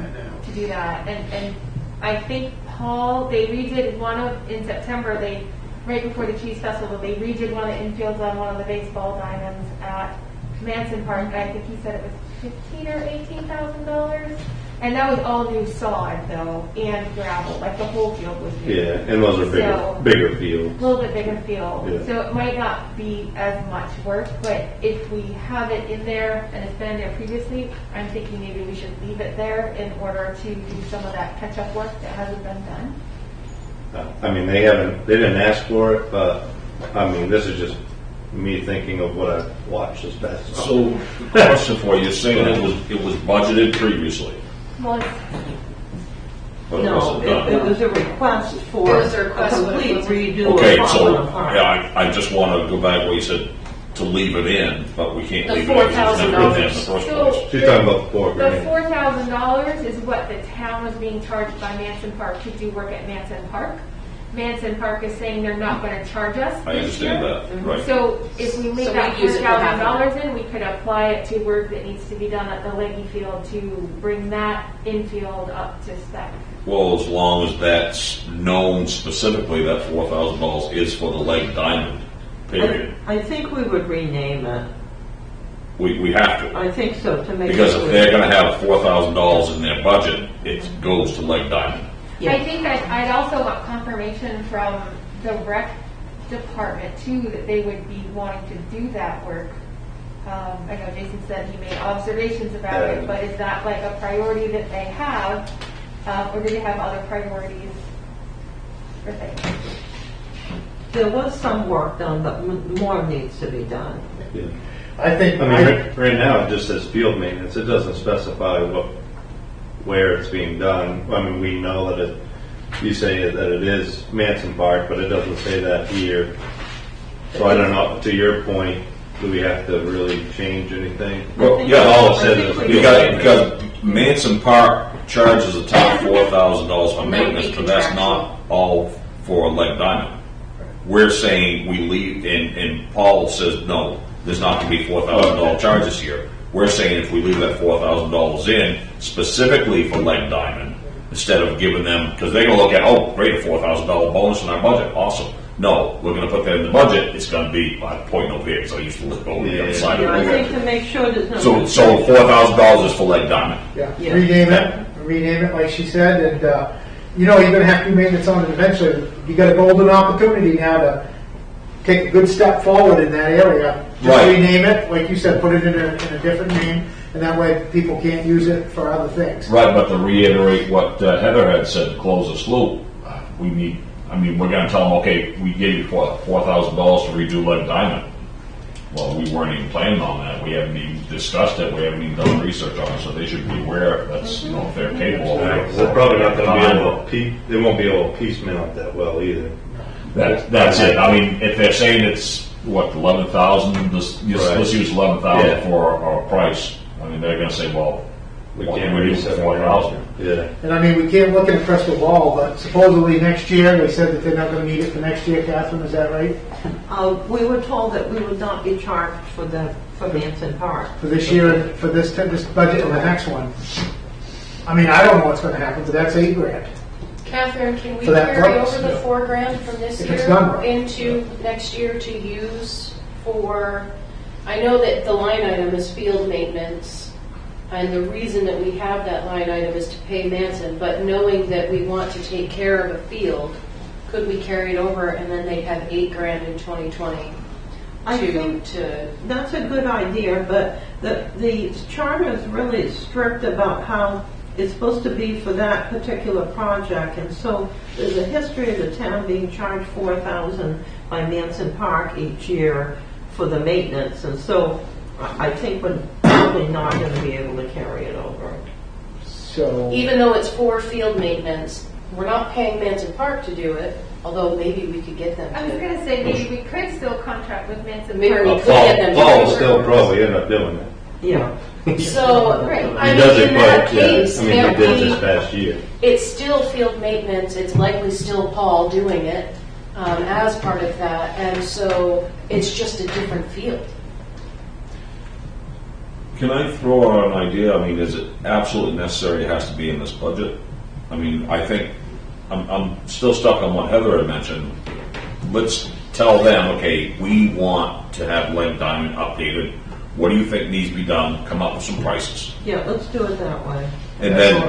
To do that. And I think Paul, they redid in September, right before the Cheese Festival, they redid one of the infields on one of the baseball diamonds at Manson Park. I think he said it was $15,000 or $18,000. And that was all new sod though, and gravel, like the whole field was new. Yeah, and those are bigger A fields. little bit bigger field. Yeah. So it might not be as much work, but if we have it in there and it's been there previously, I'm thinking maybe we should leave it there in order to do some of that catch-up work that hasn't been done. I mean, they didn't ask for it, but, I mean, this is just me thinking of what I've watched this past summer. So, question for you, you're saying it was budgeted previously, Well, it's but it No, wasn't done? it was a request for It was a request, a but it complete wasn't- redo Okay, of so, Holland Park. yeah, I just want to go back what you said, to leave it in, but we can't The leave it in because it's never in there in the $4,000. first place. She's talking about the $4 the grand. $4,000 is what the town was being charged by Manson Park to do work at Manson Park. Manson Park is saying they're not going to charge us I this year. understand that, right. So if we leave So that we use it for half of $4,000 in, we could apply it to work that needs to be done at the Leggy Field to bring that infield up to spec. Well, as long as that's known specifically, that $4,000 is for the leg diamond, period. I think we would rename it. We have to. I think so, to make it. Because if they're gonna have $4,000 in their budget, it goes to leg diamond. Yeah. I think I'd also want confirmation from the rec department too, that they would be wanting to do that work. I know Jason said he made observations about it, but is that like a priority that they have? Or do they have other priorities for things? There was some work done, but more needs to be done. Yeah. I think, I mean, right now, it just says field maintenance. It doesn't specify where it's being done. I mean, we know that you say that it is Manson Park, but it doesn't say that here. So I don't know, to your point, do we have to really change anything? Well, think yeah, so. all I it said think is, we because Manson Park charges the town $4,000 for Might be maintenance, but that's not all for a leg diamond. We're saying we leave, and Paul says, no, there's not gonna be $4,000 charges here. We're saying if we leave that $4,000 in specifically for leg diamond, instead of giving them, because they're gonna look at, oh, great, a $4,000 bonus in our budget, awesome. No, we're gonna put that in the budget, it's gonna be, I point over here, because I used to live over the other side I of think it. to make sure there's no. So $4,000 is for leg diamond. yeah, Yeah. rename it like she said, and, you're gonna have to do maintenance on it eventually. You got a golden opportunity now to take a good step forward in that area. Just Right. rename it, like you said, put it in a different name, and that way people can't use it for other things. Right, but to reiterate what Heather had said, to close the sloop, we need, we're gonna tell them, okay, we gave you $4,000 to redo leg diamond. Well, we weren't even planning on that, we haven't even discussed it, we haven't even done research on it, so they should be aware that's, if they're capable of it. They're probably not gonna be able to, they won't be able to piecemeal it that well either. That's it, if they're saying it's, what, 11,000, let's use 11,000 Yeah. for our price, they're gonna say, well, We what can't can we do reduce for it. 4,000? Yeah. And we can't look in a crystal ball, but supposedly next year, they said that they're not gonna need it for next year, Catherine, is that right? We were told that we would not be charged for Manson Park. For this year, for this budget and the next one? I don't know what's gonna happen, but that's $8,000. Catherine, can we For that carry purpose, over the yeah. $4,000 from this If it's done year right. into next year to use for, I know that the line item is field maintenance, and the reason that we have that line item is to pay Manson, but knowing that we want to take care of a field, could we carry it over and then they'd have $8,000 in 2020 I think to, that's a good idea, but the charter is really strict about how it's supposed to be for that particular project, and so there's a history of the town being charged $4,000 by Manson Park each year for the maintenance, and so I think we're probably not going to be able to carry it over. So, even though it's for field maintenance, we're not paying Manson Park to do it, although maybe we could get them I was to. gonna say, maybe we could still contract with Manson Maybe Park. we could get them to. Paul will still probably end up doing it. Yeah, So, Right. I He does mean, it in that quite, yeah, case, I mean, he it did this would past year. be, it's still field maintenance, it's likely still Paul doing it as part of that, and so it's just a different field. Can I throw out an idea? I mean, is it absolutely necessary it has to be in this budget? I mean, I think, I'm still stuck on what Heather had mentioned. Let's tell them, okay, we want to have Leg Diamond updated. What do you think needs to be done? Come up with some prices. Yeah, let's do it that way. And then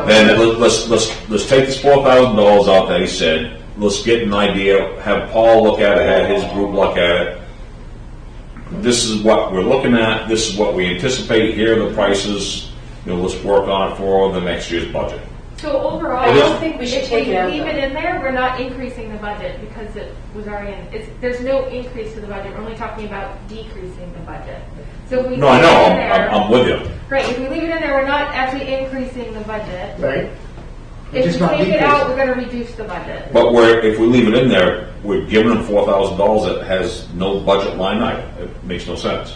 let's take this $4,000 out that he said. Let's get an idea. Have Paul look at it. Have his group look at it. This is what we're looking at. This is what we anticipate. Here are the prices. You know, let's work on it for the next year's budget. So overall, I don't think we should take it out, If we leave though. it in there, we're not increasing the budget because it was already in, there's no increase to the budget. We're only talking about decreasing the budget. So if we No, I leave know. it in there, I'm with you. right, if we leave it in there, we're not actually increasing the budget. Right? If Just we not take it out, decreasing. we're gonna reduce the budget. But if we leave it in there, we're giving them $4,000 that has no budget line item. It makes no sense.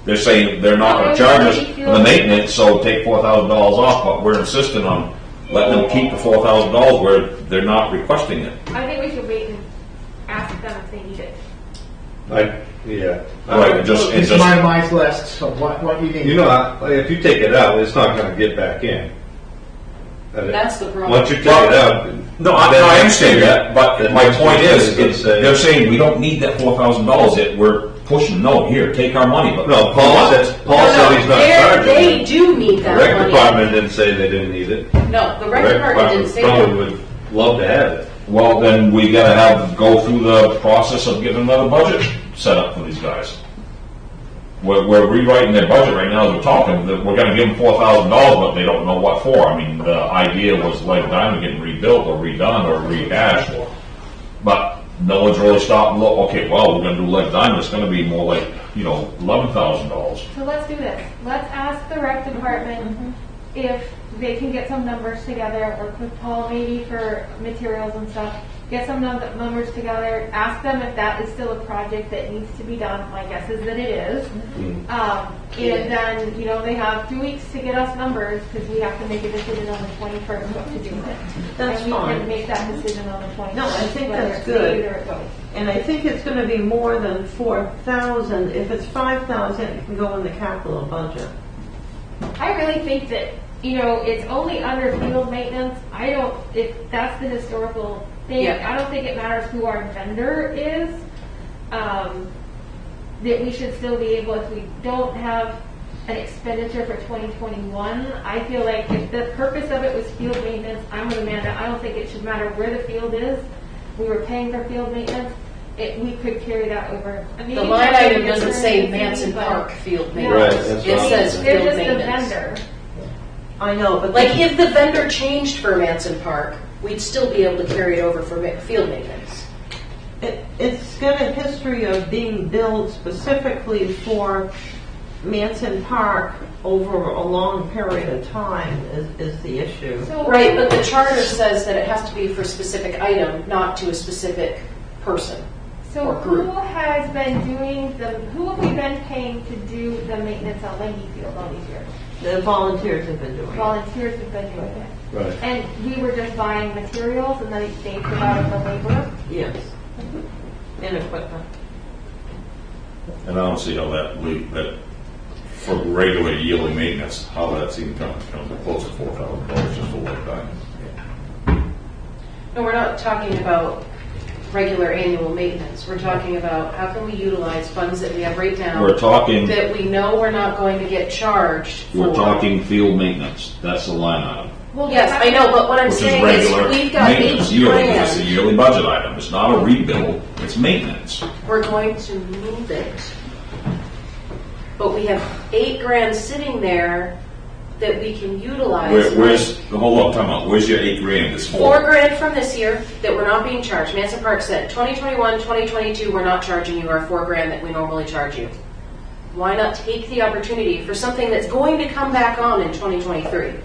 They're saying they're not going to charge us for the maintenance, so take $4,000 off. But we're insisting on letting them keep the $4,000 where they're not requesting it. I think we should wait and ask them if they need it. Yeah. Right, and just It's my list of what you need. You know, if you take it out, it's not gonna get back in. That's the problem. Once you take it out. No, I understand that, but my point is, they're saying we don't need that $4,000. That we're pushing. No, here, take our money. But No, Paul said he's not charging. They do need The that rec money. department didn't say they didn't need it. No, the The rec department didn't say probably that. would love to have it. well, then we got to go through the process of getting another budget set up for these guys. We're rewriting their budget right now as we're talking. We're going to give them $4,000, but they don't know what for. I mean, the idea was Leg Diamond getting rebuilt or redone or rehashed, but no one's really stopped and look. Okay, well, we're going to do Leg Diamond. It's going to be more like $11,000. So let's do this. Let's ask the rec department if they can get some numbers together, work with Paul maybe for materials and stuff, get some numbers together, ask them if that is still a project that needs to be done. My guess is that it is. And then, they have 2 weeks to get us numbers because we have to make a decision on the 21st what to do with it. That's and we fine. can make that decision on the 21st. No, I think whether that's it's good. either it goes. And I think it's gonna be more than 4,000. If it's 5,000, it can go in the capital budget. I really think that, it's only under field maintenance. If that's the historical thing, Yeah. I don't think it matters who our vendor is. That we should still be able, if we don't have an expenditure for 2021, I feel like if the purpose of it was field maintenance, I'm with Amanda, I don't think it should matter where the field is. We were paying for field maintenance, we could carry that over. The line item doesn't say Manson Park field No. maintenance. Right, that's It what I'm says saying. They're field just the maintenance. vendor. I know, but Like if the vendor changed for Manson Park, we'd still be able to carry it over for field maintenance. it's got a history of being billed specifically for Manson Park over a long period of time is the issue. So Right, but the charter says that it has to be for a specific item, not to a specific person. So or who group. has been doing who have we been paying to do the maintenance on Langy Field all these years? The volunteers have been doing it. Volunteers have been doing it. Right. And we were just buying materials and then they provided the labor. Yes. And equipment. And I don't see how that for regular yearly maintenance, how that's even comes close to $4,000 just for Leg Diamond. No, we're not talking about regular annual maintenance. We're talking about how can we utilize funds that we have right now We're talking that we know we're not going to get charged for. We're talking field maintenance. That's the line item. Well, Yes, I know, but what I'm Which is saying regular is we've got maintenance, $8 yearly. It's a grand. yearly budget item. It's not a rebuild, it's maintenance. We're going to move it. But we have $8 grand sitting there that we can utilize. Hold on, time out. Where's your $8 grand? It's $4 grand from this year that we're not being charged. Manson Park said 2021, 2022, we're not charging you our $4 grand that we normally charge you. Why not take the opportunity for something that's going to come back on in 2023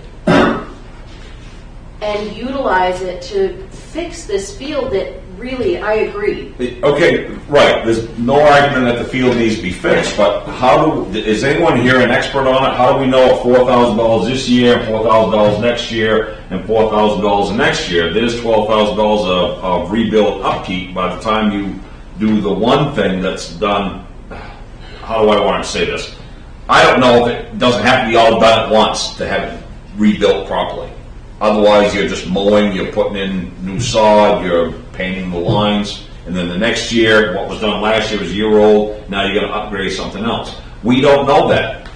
and utilize it to fix this field that really, I agree. Okay, right, there's no argument that the field needs to be fixed, but is anyone here an expert on it? How do we know $4,000 this year, $4,000 next year, and $4,000 the next year? There's $12,000 of rebuild upkeep by the time you do the one thing that's done. How do I want to say this? I don't know if it doesn't have to be all done at once to have it rebuilt properly. Otherwise, you're just mowing, you're putting in new sod, you're painting the lines, and then the next year, what was done last year was a year old, now you're going to upgrade something else. We don't know that.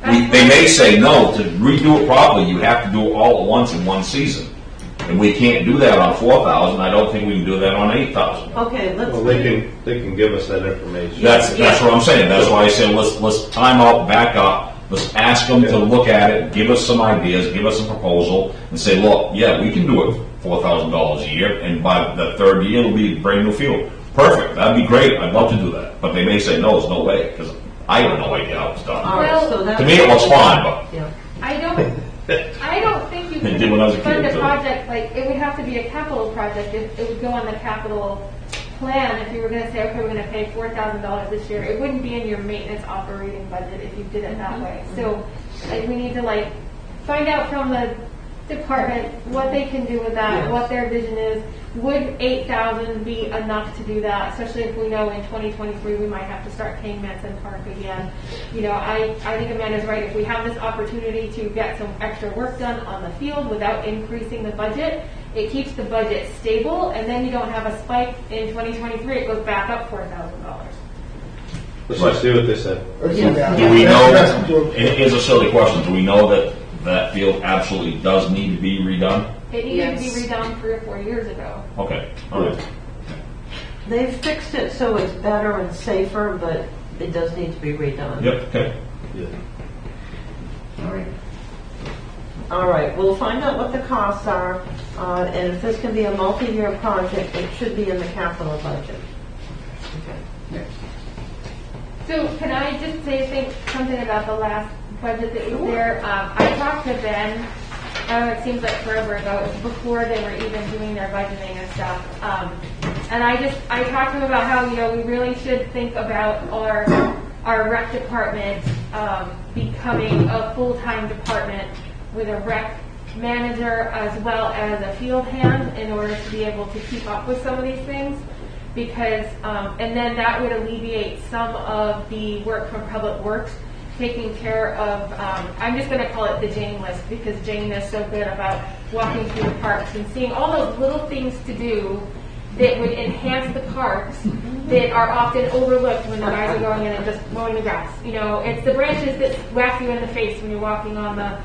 They may say, no, to redo it properly, you have to do it all at once in one season. And we can't do that on 4,000, I don't think we can do that on 8,000. Okay, let's. Well, they can give us that information. That's what I'm saying, that's why I say, let's time out, back up, let's ask them to look at it, give us some ideas, give us a proposal, and say, look, yeah, we can do it $4,000 a year, and by the third year, it'll be a brand new field. Perfect, that'd be great, I'd love to do that. But they may say, no, there's no way, because I have no idea how it's done. All right, so that's. To me, it looks fine, but Yeah. I don't think you They did when I was a could fund kid, a too. project, like, it would have to be a capital project, it would go on the capital plan if you were gonna say, okay, we're gonna pay $4,000 this year, it wouldn't be in your maintenance operating budget if you did it that way. So, like, we need to, like, find out from the department what they can do with that, Yes. what their vision is. Would 8,000 be enough to do that, especially if we know in 2023 we might have to start paying Manson Park again? You know, I think Amanda's right. If we have this opportunity to get some extra work done on the field without increasing the budget, it keeps the budget stable, and then you don't have a spike in 2023. It goes back up $4,000. Let's just see what they said. do we know, and here's a silly question, do we know that that field absolutely does need to be redone? It needed Yes. to be redone 3 or 4 years ago. Okay, all right. They've fixed it so it's better and safer, but it does need to be redone. Yep, okay. All right, we'll find out what the costs are, and if this can be a multi-year project, it should be in the capital budget. Okay. So can I just say something about the last budget that was there? I talked to Ben, it seems like forever ago, it was before they were even doing their budgeting and stuff. And I talked to him about how, you know, we really should think about our rec department becoming a full-time department with a rec manager as well as a field hand in order to be able to keep up with some of these things. Because, and then that would alleviate some of the work from Public Works, taking care of, I'm just going to call it the Jane list, because Jane is so good about walking through the parks and seeing all those little things to do that would enhance the parks that are often overlooked when the guys are going in and just mowing the grass. You know, it's the branches that whack you in the face when you're walking on the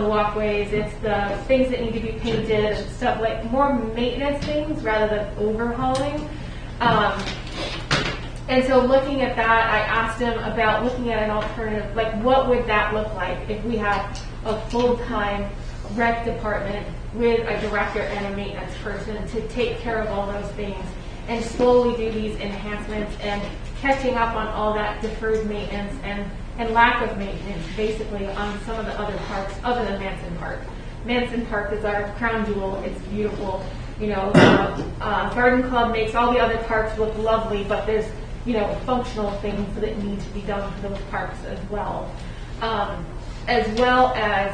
walkways. It's the things that need to be painted and stuff, like more maintenance things rather than overhauling. And so looking at that, I asked him about looking at an alternative, like what would that look like if we had a full-time rec department with a director and a maintenance person to take care of all those things and slowly do these enhancements and catching up on all that deferred maintenance and lack of maintenance basically on some of the other parks other than Manson Park. Manson Park is our crown jewel. It's beautiful. You know, Garden Club makes all the other parks look lovely, but there's, you know, functional things that need to be done for those parks as well as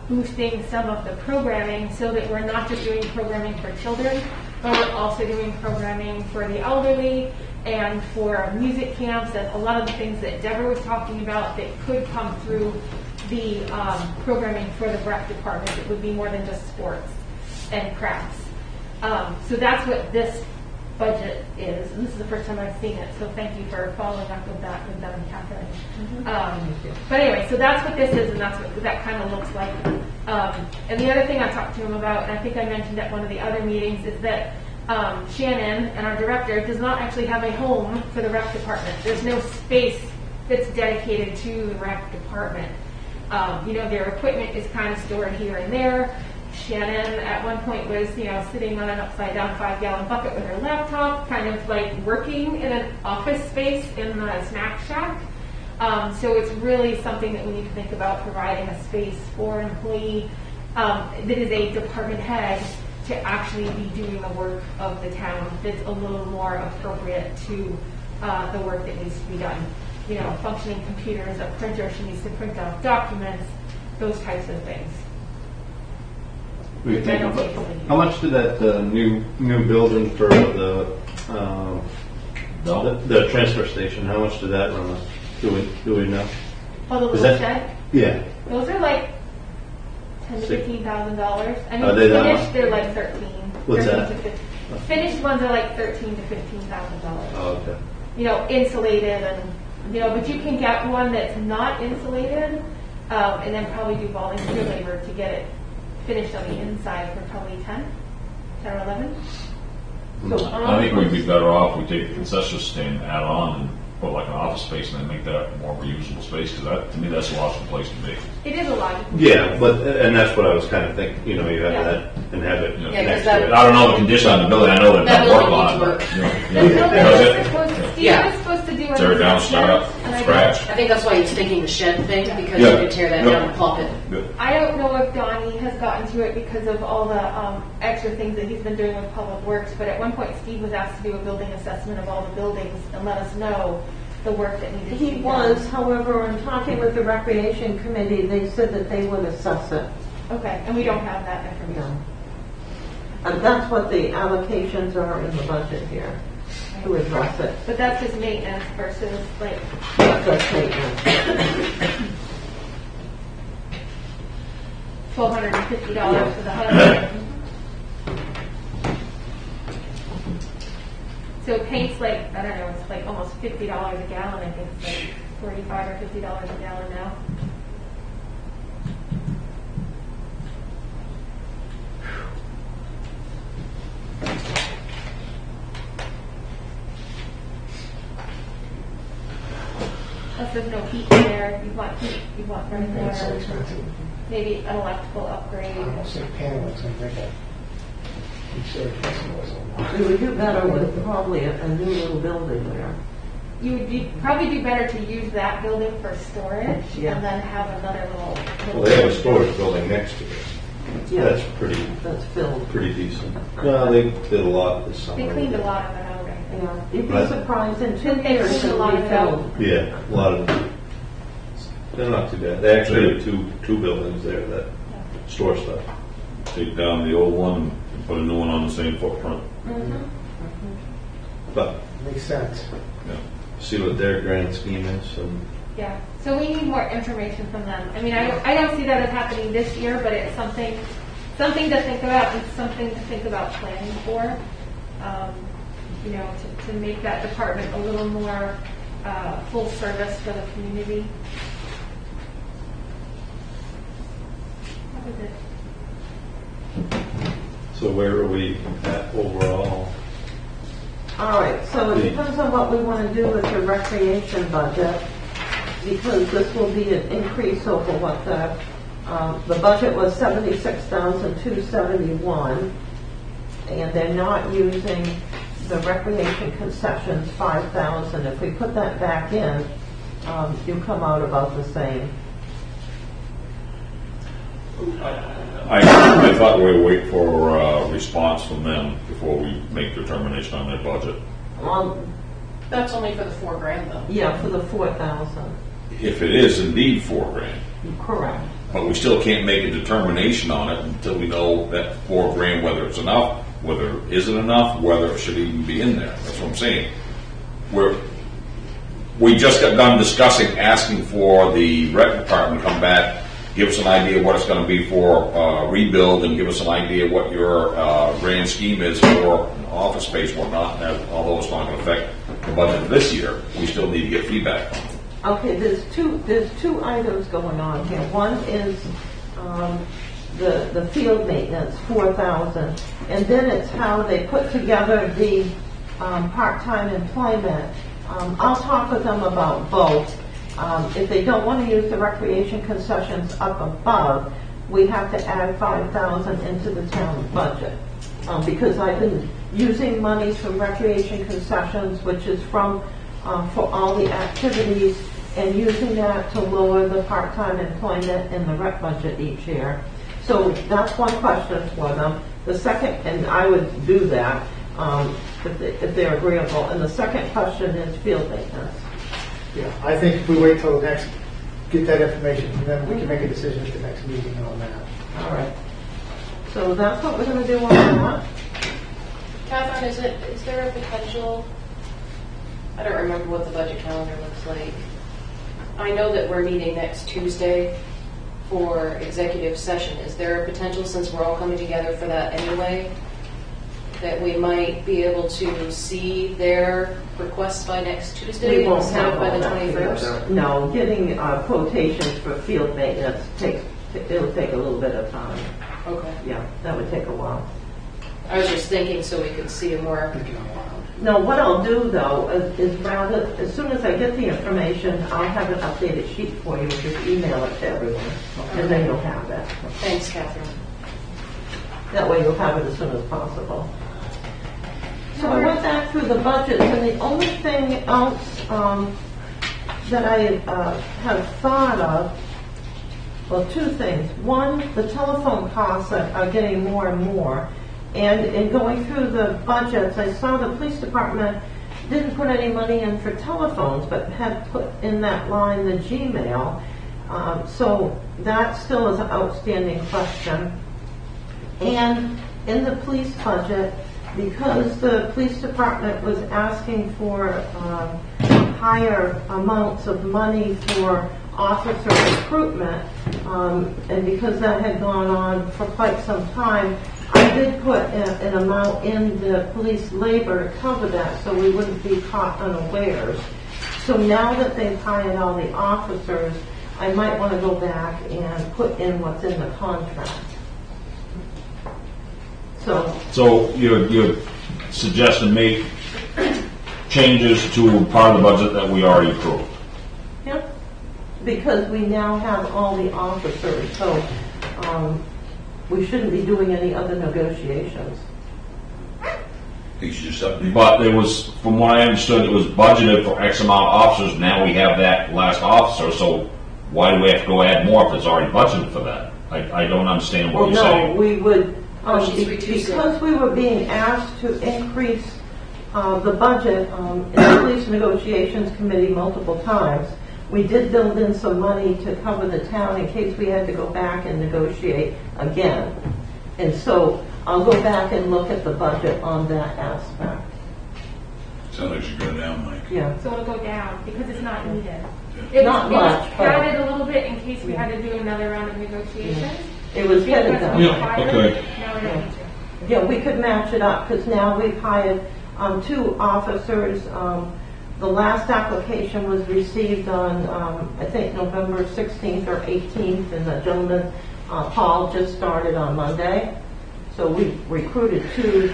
boosting some of the programming so that we're not just doing programming for children, but we're also doing programming for the elderly and for music camps and a lot of the things that Deborah was talking about that could come through the programming for the rec department. It would be more than just sports and crafts. So that's what this budget is, and this is the first time I've seen it, so thank you for following up with that with Deb and Catherine. But anyway, so that's what this is, and that's what that kind of looks like. And the other thing I talked to him about, and I think I mentioned at one of the other meetings, is that Shannon, and our director, does not actually have a home for the rec department. There's no space that's dedicated to the rec department. You know, their equipment is kind of stored here and there. Shannon at one point was, you know, sitting on an upside down 5-gallon bucket with her laptop, kind of like working in an office space in the snack shack. So it's really something that we need to think about, providing a space for an employee that is a department head to actually be doing the work of the town that's a little more appropriate to the work that needs to be done. You know, functioning computers, a printer, she needs to print out documents, those types of things. We Which I think don't about- think is a- How much did that new building for the transfer station, how much did that run us? Do we know? Oh, the Is little that- shed? Yeah. Those are like $10,000 to $15,000. I mean, Are they that finished much? they're like 13. What's 13 that? to 15. Finished ones are like $13,000 to $15,000. Oh, okay. You know, insulated and but you can get one that's not insulated, and then probably do volunteer labor to get it finished on the inside for probably 10 or 11. I think we'd be better off if we take the concession stand, add on, and put like an office space, and then make that more of a usable space, because that, to me, that's a logical place to be. It is a lot. Yeah, and that's what I was kind of thinking, you have Yeah. that and have it Yeah, next 'cause to that- it. I don't know the condition of the building, I know that it That doesn't work a building lot. needs work. but, The you know, building does was it? supposed, Steve Yeah. was supposed to do an Tear it down, start up, assessment, and I scratch. I think that's why he's thinking the shed thing, because Yeah. you could tear that Yeah. down and plop it. I don't know if Donnie has gotten to it because of all the extra things that he's been doing with Public Works, but at one point Steve was asked to do a building assessment of all the buildings and let us know the work that needed to be He done. was, however, in talking with the Recreation Committee, they said that they would assess it. Okay, and we don't have that information. And that's what the allocations are in the budget here, to address it. But that's just maintenance versus like, That's maintenance. $1,250 for the HUD. So paint's like, I don't know, it's like almost $50 a gallon. I think it's like $45 or $50 a gallon now. Plus there's no heat in there. You want heat, you want running It's so water. expensive. Maybe an electrical upgrade. I don't think paneling's gonna make a huge difference. We would do better with probably a new little building there. You would probably do better to use that building for storage Yeah. and then have another little. Well, they have a storage building next to it. Yeah. That's pretty Pretty filled. decent. Well, they did a lot this summer. They cleaned a lot of it out, I think. Yeah, you'd be Right. surprised in 2 They years cleaned a it'll lot be of it out. filled. Yeah, a lot of them. They're not too bad. They actually have two buildings there that store stuff. Take down the old one and put a new one on the same footprint. But Makes sense. see what their grand scheme is. And Yeah, so we need more information from them. I mean, I don't see that as happening this year, but it's something to think about and something to think about planning for. To make that department a little more full service for the community. That was it. so where are we at overall? All right, so it depends on what we want to do with the recreation budget, because this will be an increase over what the budget was $76,271, and they're not using the recreation concessions, 5,000. If we put that back in, you come out about the same. I thought we'd wait for a response from them before we make determination on their budget. That's only for the $4,000 though. Yeah, for the 4,000, If it is indeed $4,000, correct. but we still can't make a determination on it until we know that $4,000, whether it's enough, whether it isn't enough, whether it should even be in there. That's what I'm saying. We just got done discussing, asking for the rec department to come back, give us an idea of what it's going to be for rebuild, and give us an idea what your grand scheme is for office space, whatnot. And although it's not going to affect the budget of this year, we still need to get feedback on it. Okay, there's two items going on here. One is the field maintenance, 4,000, and then it's how they put together the part-time employment. I'll talk with them about both. If they don't want to use the recreation concessions up above, we have to add 5,000 into the town budget. Because I've been using monies from recreation concessions, which is from for all the activities, and using that to lower the part-time employment in the rec budget each year. So that's one question for them. The second, and I would do that if they're agreeable. And the second question is field maintenance. Yeah, I think if we wait till the next, get that information, and then we can make a decision at the next meeting on that. All right. So that's what we're going to do on that. Catherine, is there a potential, I don't remember what the budget calendar looks like. I know that we're meeting next Tuesday for executive session. Is there a potential, since we're all coming together for that anyway, that we might be able to see their requests by next Tuesday We won't instead have of by all the that 21st? together. No, getting quotations for field maintenance it'll take a little bit of time. Okay. Yeah, that would take a while. I was just thinking so we could see a more, No, what I'll do though is rather, as soon as I get the information, I'll have an updated sheet for you, just email it to everyone, and then you'll have that. thanks, Catherine. That way you'll have it as soon as possible. So I went back through the budgets, and the only thing else that I have thought of, well, two things. One, the telephone costs are getting more and more. And in going through the budgets, I saw the police department didn't put any money in for telephones, but had put in that line the Gmail. So that still is an outstanding question. And in the police budget, because the police department was asking for higher amounts of money for officer recruitment, and because that had gone on for quite some time, I did put an amount in the police labor to cover that so we wouldn't be caught unawares. So now that they've hired all the officers, I might want to go back and put in what's in the contract. So you're suggesting make changes to part of the budget that we already approved? Yep, because we now have all the officers, so we shouldn't be doing any other negotiations. But it was, from what I understood, it was budgeted for X amount of officers. Now we have that last officer, so why do we have to go add more if it's already budgeted for that? I don't understand what Well, you're no, saying. we would, she's reducing. because we were being asked to increase the budget in the police negotiations committee multiple times, we did build in some money to cover the town in case we had to go back and negotiate again. And so I'll go back and look at the budget on that aspect. Sounds like you go down, Mike. Yeah. So it'll go down because it's not needed. Not It was much, but- padded a little bit in case we had to do another round of negotiations. It was headed Because down. we Yeah, hired, okay. now we don't need to. Yeah, we could match it up, because now we've hired 2 officers. The last application was received on, I think, November 16th or 18th, and the gentleman, Paul, just started on Monday. So we recruited 2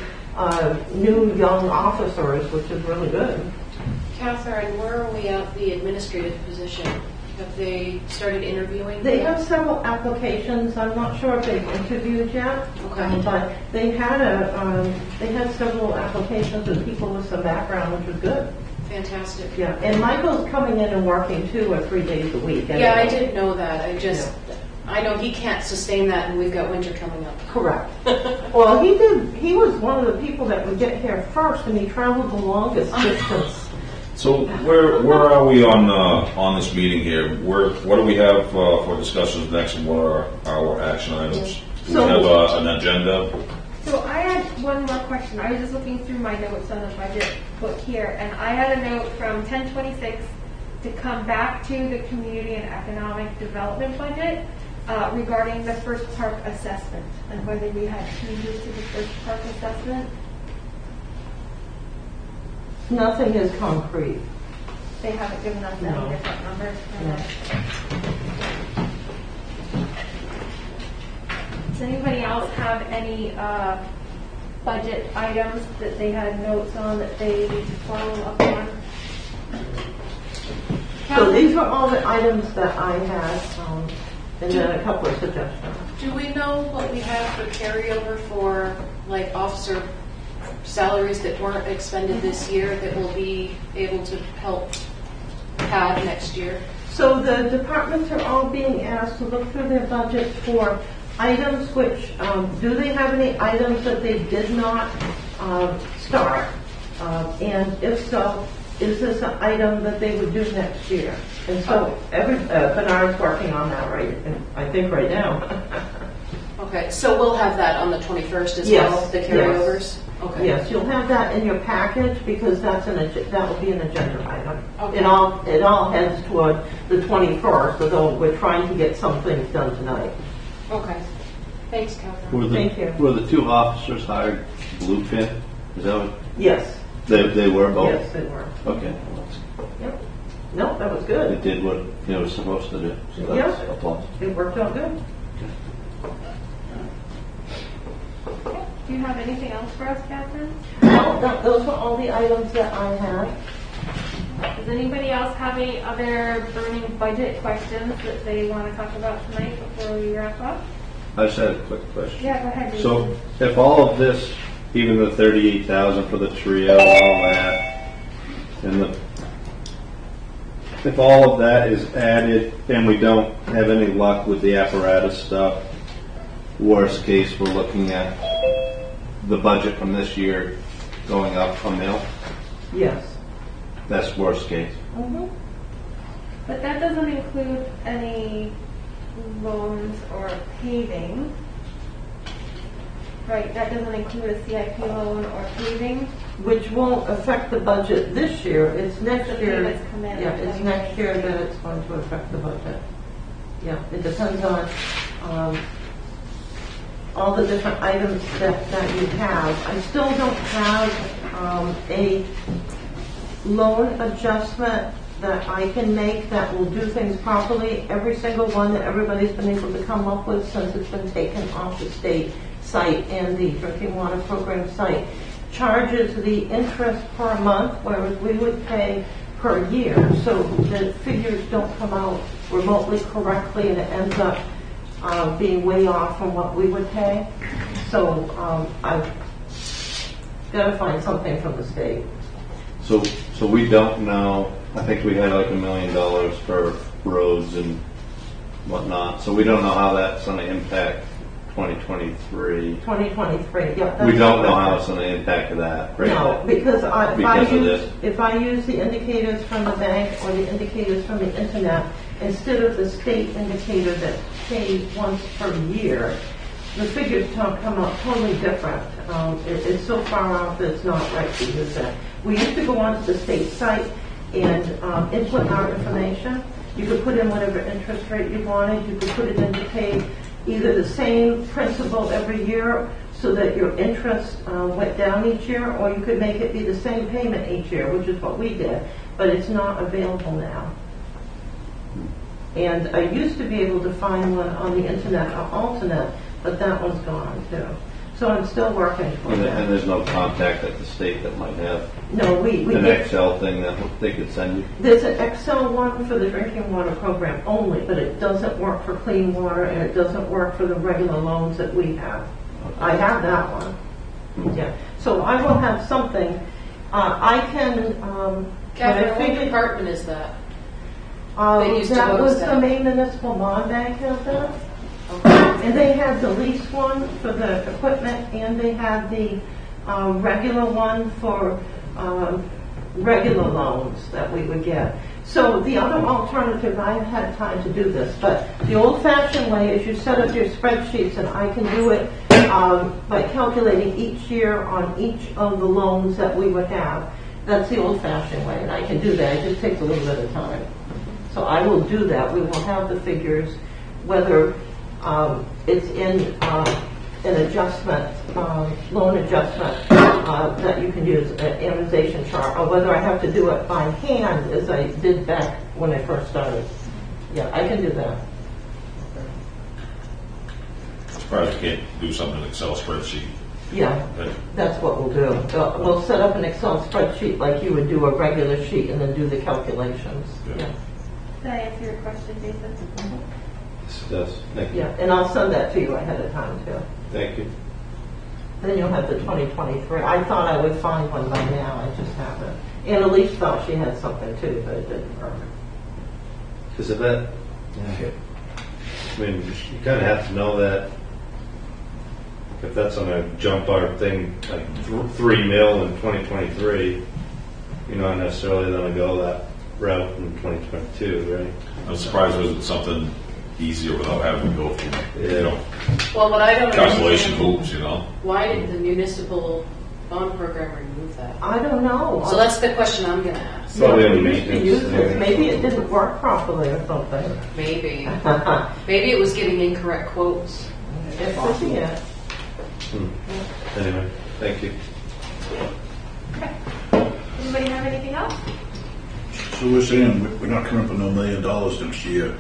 new young officers, which is really good. Catherine, where are we at the administrative position? Have they started interviewing? They have several applications. I'm not sure if they've interviewed yet. Okay. But they had several applications of people with some background, which was good. Fantastic. Yeah, and Michael's coming in and working 2 or 3 days a week. Yeah, I anyway. did know that. I know he can't sustain that, and we've got winter coming up. Correct. Well, he was one of the people that would get here first, and he traveled the longest distance. So where are we on this meeting here? What do we have for discussions next, and what are our action items? Do we have an agenda? So I had one more question. I was just looking through my notes on the budget book here, and I had a note from 1026 to come back to the community and economic development budget regarding the first park assessment and whether we had changes to the first park assessment. Nothing is concrete. They haven't given us No. any different numbers for No. that. Does anybody else have any budget items that they had notes on that they need to follow up on? So these were all the items that I had, and then a couple of suggestions. Do we know what we have for carryover for, like, officer salaries that weren't expended this year that will be able to help pad next year? So the departments are all being asked to look through their budgets for items which, do they have any items that they did not start? And if so, is this an item that they would do next year? And so Bernard's working on that I think right now. Okay, so we'll have that on the 21st as Yes, well, the yes. carryovers? Okay. Yes, you'll have that in your package because that will be an agenda item. Okay. It all heads toward the 21st, although we're trying to get some things done tonight. Okay. Thanks, Catherine. Were Thank you. Were the two officers hired Bluefin? Is that what? Yes, They were both? yes, they were. Okay. Yep. No, that was It good. did what it was supposed to do. So that's Yeah. applause. It worked out good. Do you have anything else for us, Catherine? No, those were all the items that I had. Does anybody else have any other burning budget questions that they want to talk about tonight before we wrap up? I just had a quick question. Yeah, go ahead. Jason. So if all of this, even the 38,000 for the trio and all that, and if all of that is added and we don't have any luck with the apparatus stuff, worst case, we're looking at the budget from this year going up $1 million. Yes. That's worst case. Mm-hmm. But that doesn't include any loans or paving. Right, that doesn't include a CIP loan or paving. Which won't affect the budget this year. It's next The year. payments come in. Yeah, it's next year that it's going to affect the budget. Yeah, it depends on all the different items that you have. I still don't have a loan adjustment that I can make that will do things properly. Every single one that everybody's been able to come up with since it's been taken off the state site and the drinking water program site charges the interest per month, whereas we would pay per year. So the figures don't come out remotely correctly and it ends up being way off from what we would pay. So I've got to find something from the state. So we don't know. I think we had like $1 million for roads and whatnot. So we don't know how that's going to impact 2023. 2023, yeah. that's We don't know correct. how it's going to impact that. Right? No, because Because of this. if I use the indicators from the bank or the indicators from the internet, instead of the state indicator that's paid once per year, the figures come out totally different. It's so far off that it's not right to use that. We used to go onto the state site and input our information. You could put in whatever interest rate you wanted. You could put it in to pay either the same principal every year so that your interest went down each year, or you could make it be the same payment each year, which is what we did. But it's not available now. And I used to be able to find one on the internet or alternate, but that one's gone too. So I'm still working for And that. there's no contact at the state that might have No, we an did. Excel thing that they could send you. There's an Excel one for the drinking water program only, but it doesn't work for clean water and it doesn't work for the regular loans that we have. I have that one. Yeah. So I will have something. I can. Catherine, when I what figured- department is that? They used to that host was that. the Maine Municipal Bond Bank of that. And they had the lease one for the equipment, and they had the regular one for regular loans that we would get. So the other alternative, I haven't had time to do this, but the old-fashioned way is you set up your spreadsheets, and I can do it by calculating each year on each of the loans that we would have. That's the old-fashioned way, and I can do that. It just takes a little bit of time. So I will do that. We will have the figures, whether it's in an adjustment, loan adjustment that you can use, an amortization chart, or whether I have to do it by hand as I did back when I first started. Yeah, I can do that. Surprised you can't do something in Excel spreadsheet. Yeah, But that's what we'll do. We'll set up an Excel spreadsheet like you would do a regular sheet and then do the calculations. Yeah. Did I answer your question, Jason? Yes, it does. Thank you. Yeah, and I'll send that to you ahead of time too. Thank you. Then you'll have the 2023. I thought I would find one by now, I just haven't. And Elise thought she had something too, but it didn't work. Because of that, I mean, you kind of have to know that if that's gonna jump our thing, like 3 mil in 2023, you're not necessarily gonna go that route in 2022, right? I'm surprised there isn't something easier without having to go through, you know, Well, what I don't calculation understand, hoops, you know? why did the municipal bond program remove that? I don't know. So that's the question I'm gonna ask. Probably on We used to use maintenance. it. Maybe it didn't work properly or something. Maybe. Maybe it was giving incorrect quotes. It could be it. Anyway, thank you. Anybody have anything else? So we're saying we're not coming up with no $1 million next year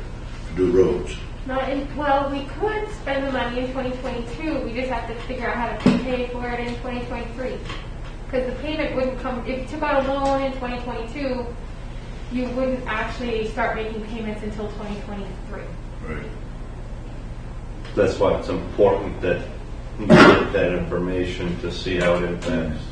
to do roads. Not in, well, we could spend the money in 2022, we just have to figure out how to pay for it in 2023. Because the payment wouldn't come, if you took out a loan in 2022, you wouldn't actually start making payments until 2023. Right. That's why it's important that you get that information to see how it impacts.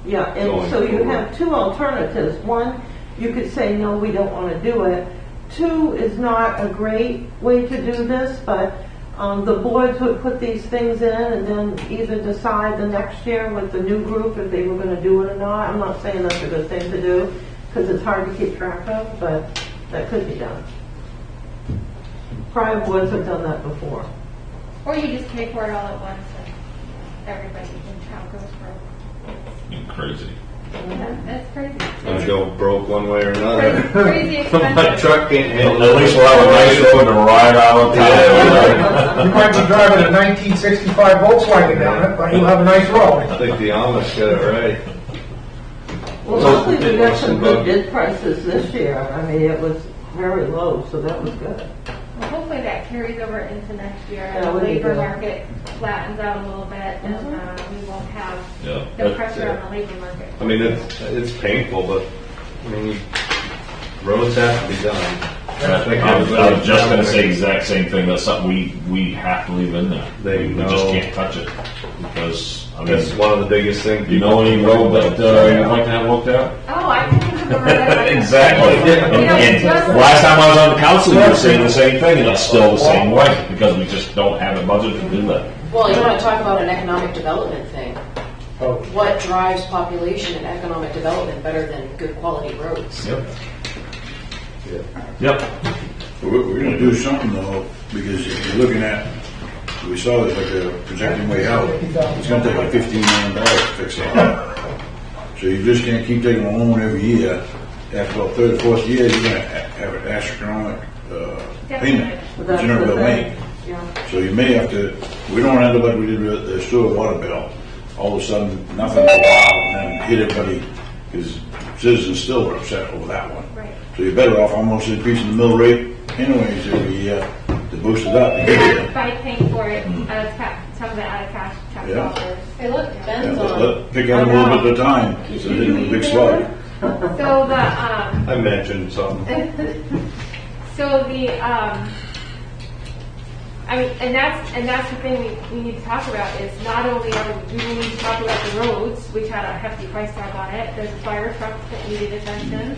Yeah, and Going so you forward. have two alternatives. One, you could say, no, we don't want to do it. Two is not a great way to do this, but the boards would put these things in and then either decide the next year with the new group if they were going to do it or not. I'm not saying that's a good thing to do because it's hard to keep track of, but that could be done. Prior boards have done that before. Or you just pay for it all at once and everybody in town goes broke. You're crazy. That's crazy. Gonna go broke one way or another. Crazy My expensive. truck can't At handle least we'll have a nice road to ride out of town. You might be driving a 1965 Volkswagen down it, but you'll have a nice road. I think the Amish got it right. Well, luckily we got some good bid prices this year. I mean, it was very low, so that was good. Well, hopefully that carries over into next year and That the would be labor good. market flattens out a little bit and we won't have Yeah. the pressure on the labor market. I mean, it's painful, but I mean, roads have to be done. I was just gonna say the exact same thing, that's something we have to leave in there. They We just know. can't touch it, because, I That's mean, one of the biggest things. you know any road that you'd like to have looked at? Oh, I can think of the road I like. Exactly. And last time I was on the council, you were saying the same thing, and it's still the same way, because we just don't have it budgeted to do that. Well, you want to talk about an economic development thing. Oh. What drives population and economic development better than good quality roads? Yep. Yep. We're gonna do something though, because if you're looking at, we saw this like a projecting way out, it's gonna take like $15 million to fix it up. So you just can't keep taking a loan every year. After about third or fourth year, you're gonna have an astronomical payment, But that that's you're never the gonna thing. make. Yeah. So you may have to, we don't end up like we did with the sewer water bill. All of a sudden, nothing for a while, and then hit everybody, because citizens still are upset over that one. Right. So you're better off almost increasing the mill rate anyways every year to boost it up. By paying for it out of some of the out of cash tax Yeah. dollars. Hey, look, Yeah, Ben's on. pick out a little bit at a time, so it isn't a big slug. So the, I mentioned something. I mean, and that's the thing we need to talk about is not only do we need to talk about the roads, which had a hefty price tag on it. There's a fire truck that needed attention.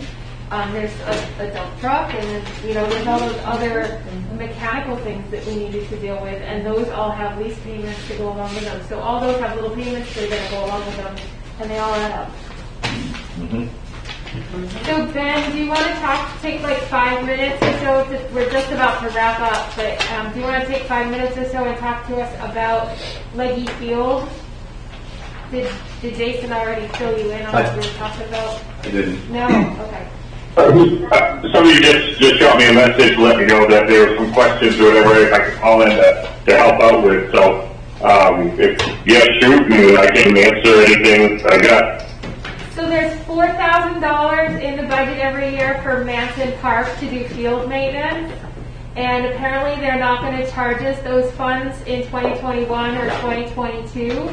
There's a dump truck, and then, there's all those other mechanical things that we needed to deal with, and those all have lease payments to go along with them. So all those have little payments that are going to go along with them, and they all add up. So Ben, do you want to take like 5 minutes or so? We're just about to wrap up, but do you want to take 5 minutes or so and talk to us about Leggy Field? Did Jason already fill you in on what we were talking about? I didn't. No? Okay. Somebody just got me a message to let me know that there were some questions or whatever I could call in to help out with. So if shoot, and I can answer anything I got. So there's $4,000 in the budget every year for Manson Park to do field maintenance. And apparently they're not going to charge us those funds in 2021 or 2022.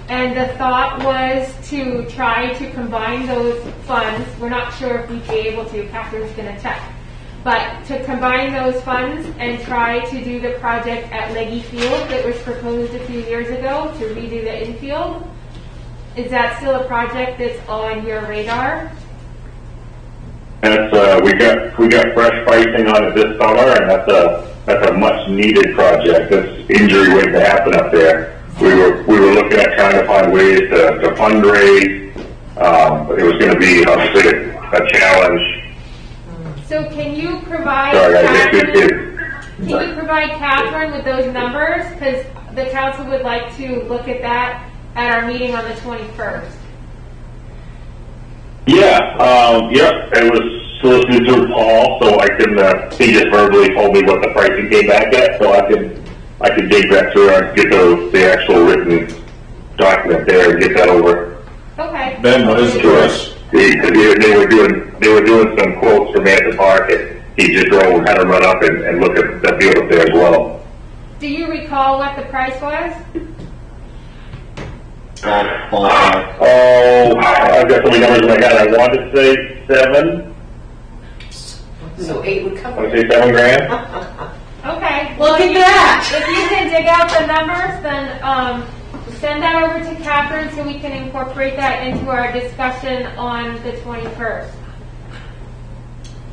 And the thought was to try to combine those funds. We're not sure if we'd be able to. Catherine's going to check. But to combine those funds and try to do the project at Leggy Field that was proposed a few years ago to redo the infield. Is that still a project that's on your radar? That's we got fresh pricing on it this summer, and that's a much needed project. That's injury waiting to happen up there. we were looking at trying to find ways to fundraise. It was going to be obviously a challenge. So can you provide Sorry, I Catherine, can you provide Catherine with those numbers? Because the council would like to look at that at our meeting on the 21st. Yep. It was solicited through Paul, so I can. He just verbally told me what the pricing came back at, so I can dig that through and get the actual written document there and get that over. Okay. Ben, what is the price? They were doing some quotes from Manton Park, and he just drove, had to run up and look at the field up there as well. Do you recall what the price was? Oh, I've got so many numbers in my head. I want to say 7. So 8 would I cover want it. to say 7 grand. Okay. Look at that! If you can dig out the numbers, then send that over to Catherine so we can incorporate that into our discussion on the 21st.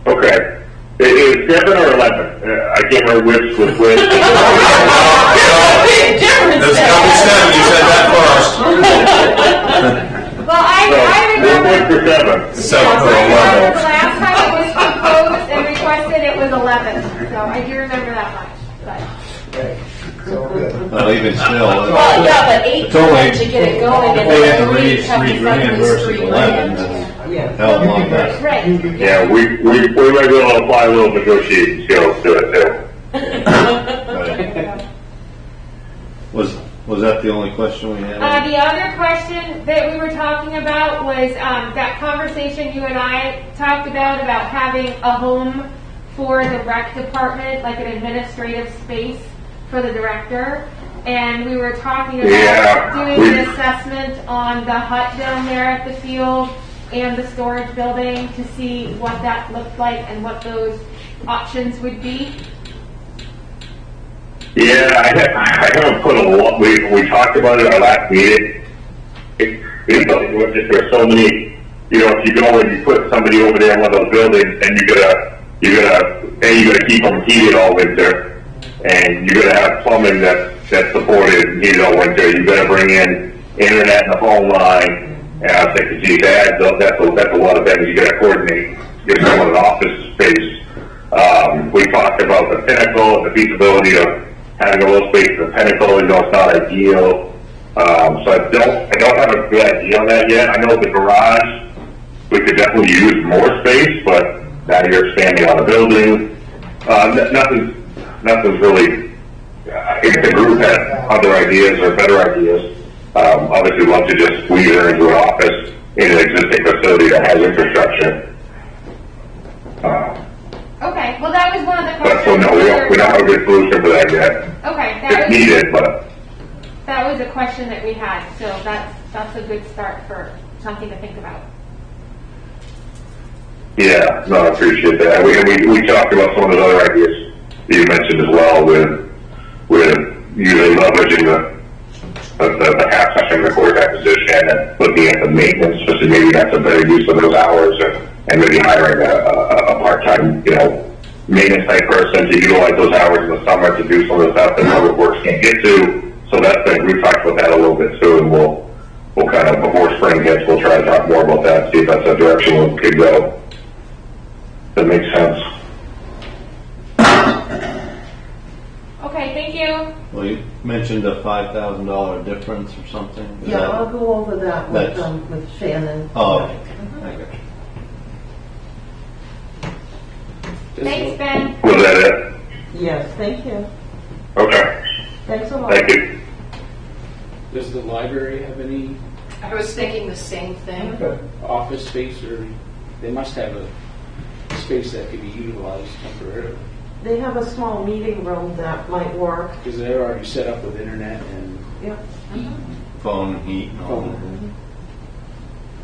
Okay. Is 7 or 11? I can't remember which was which. Big difference There's there. gotta be 7, you said that first. Well, I We'll remember wait for 7. 7 or the 11. last time it was proposed and requested it was 11. So I do remember that much. But Well, even still. Well, yeah, but 8 It's only- to get it going, and They then have to 3 raise have to 3 fund grand this versus 3 11. grand. That's hell of a lot better. right. Yeah, we might be able to apply a little negotiating skills to it too. Was that the only question we had? The other question that we were talking about was that conversation you and I talked about having a home for the rec department, like an administrative space for the director. And we were talking about Yeah, doing an assessment on the hut down there at the field and the storage building to see what that looked like and what those options would be. Yeah, I haven't put a lot. We talked about it at our last meeting. There's so many. You know, if you go and you put somebody over there in one of those buildings, and you gotta keep them heated all winter, and you gotta have plumbing that's supported and heated all winter. You gotta bring in internet and a phone line. And I was thinking, geez, that's a lot of things you gotta coordinate. Get someone an office space. We talked about the Pinnacle and the feasibility of having a little space in the Pinnacle. You know, it's not ideal. So I don't have a good idea on that yet. I know the garage, we could definitely use more space, but now you're expanding on the building. Nothing's really, if the group had other ideas or better ideas, obviously we'd love to just squeeze her into an office in an existing facility that has infrastructure. Okay, well, that was one of the But so questions. no, we don't have a good solution for that yet. Okay, It's needed, but that was a question that we had, so that's a good start for something to think about. yeah, no, I appreciate that. We talked about some of those other ideas that you mentioned as well with usually leveraging the half time the quarterback position and looking at the maintenance, just to maybe that's a better use of those hours and maybe hiring a part-time, maintenance type person to utilize those hours in the summer to do some of the stuff that public works can't get to. So we've talked about that a little bit too, and we'll kind of, before spring hits, we'll try to talk more about that, see if that's a direction we could go. That makes sense. Okay, thank you. Well, you mentioned a $5,000 difference or something. Is Yeah, that- I'll go over that That's- with Shannon. Oh, okay. I got you. Thanks, Ben. Was that it? Yes, thank you. Okay, Thanks a lot. thank you. Does the library have any I was thinking the same thing. office space, or they must have a space that could be utilized temporarily? They have a small meeting room that might work. Because they're already set up with internet and Yep. Phone and heat and all phone.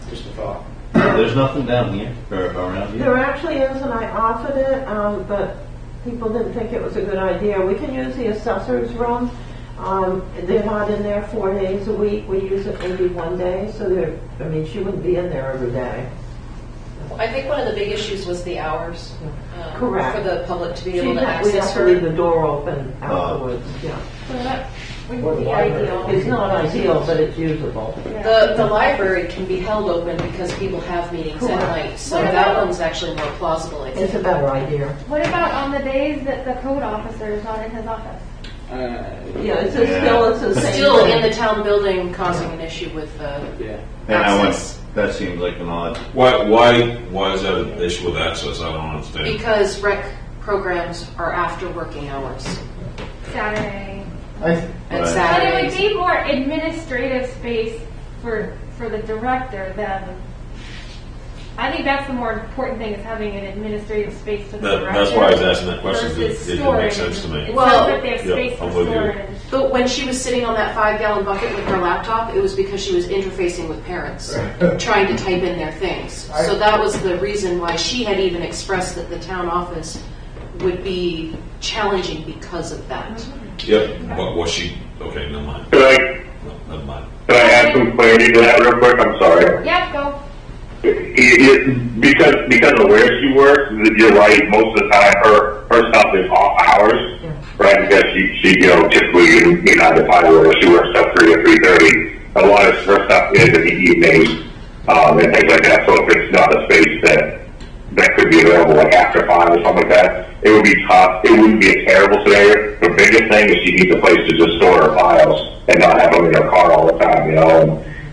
Just a thought. that. There's nothing down here or around There here. actually is, and I offered it, but people didn't think it was a good idea. We can use the assessor's room. They're not in there 4 days a week. We use it maybe 1 day, so she wouldn't be in there every day. I think one of the big issues was the hours. Correct. For the public to be We'd able to have access to leave her. the door open afterwards, yeah. So that- Wouldn't be ideal. It's not ideal, but it's usable. The library can be held open because people have meetings at night, so What that about- one's actually more plausible, I think. It's a better idea. What about on the days that the code officer is not in his office? Yeah, it's the same Still thing. in the town building causing an issue with Yeah. And I went, access. that seems like an odd. Why is that an issue with access? I don't understand. Because rec programs are after working hours Saturday. and Right. But it would Saturdays. be more administrative space for the director than, I think that's the more important thing, is having an administrative space for the director. That's why I was asking that question. versus It storage. makes sense to me. It Well, sounds like they have yeah, space for I'm with you. storage. But when she was sitting on that 5-gallon bucket with her laptop, it was because she was interfacing with parents, trying to type in their things. So that was the reason why she had even expressed that the town office would be challenging because of that. Yep, but was she, okay, never mind. Could I, No, never mind. could I add some clarity to that real quick? I'm sorry. Yeah, go. Because of where she works, you're right, most of the time her stuff is off hours, right? Because she typically in 9 to 5, where she works till 3 or 3:30. A lot of her stuff is in the evenings, and things like that. So if it's not a space that could be available like after 5 or something like that, it would be tough. It wouldn't be a terrible scenario. The biggest thing is she needs a place to just store her files and not have them in her car all the time, and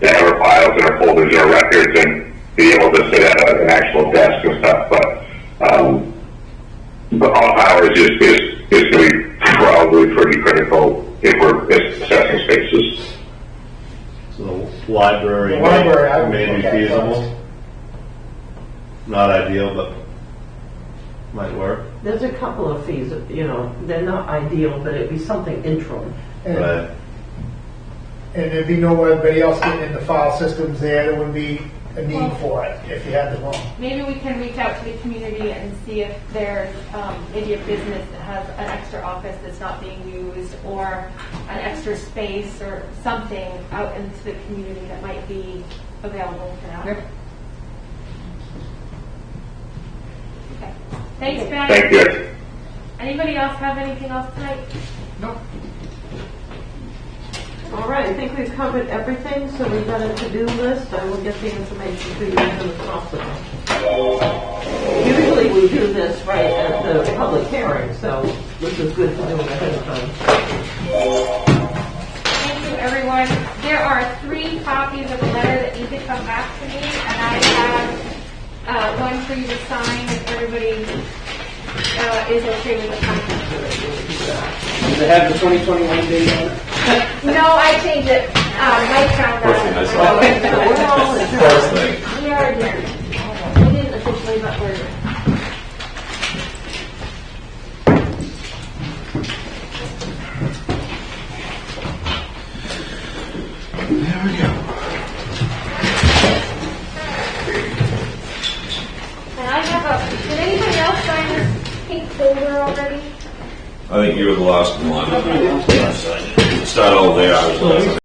have her files and her folders and her records and be able to sit at an actual desk and stuff. But off hours is going to be probably pretty critical if we're assessing spaces. So the library, The library, I would may be look at feasible. first. Not ideal, but might work. There's a couple of fees, they're not ideal, but it'd be something interim. But And there'd be nobody else getting in the file systems there wouldn't be a need for it if you had the room. Maybe we can reach out to the community and see if there's maybe a business that has an extra office that's not being used, or an extra space or something out into the community that might be available for that. Okay. Thanks, Ben. Thank you. Anybody else have anything else tonight? All right, I think we've covered everything, so we've got a to-do list. I will get the information to you as soon as possible. Usually we do this right at the public hearing, so this is good to do ahead of time. Thank you, everyone. There are 3 copies of the letter that need to come back to me, and I have one for you to sign if everybody is okay with the content. Does it have the 2021 date on it? No, I changed it. Mike found First thing I saw. out. First thing. We are here. We didn't officially, but we're here. There we go. And I have did anybody else sign this pink folder already? I think you were the last one. Start all there. I was last.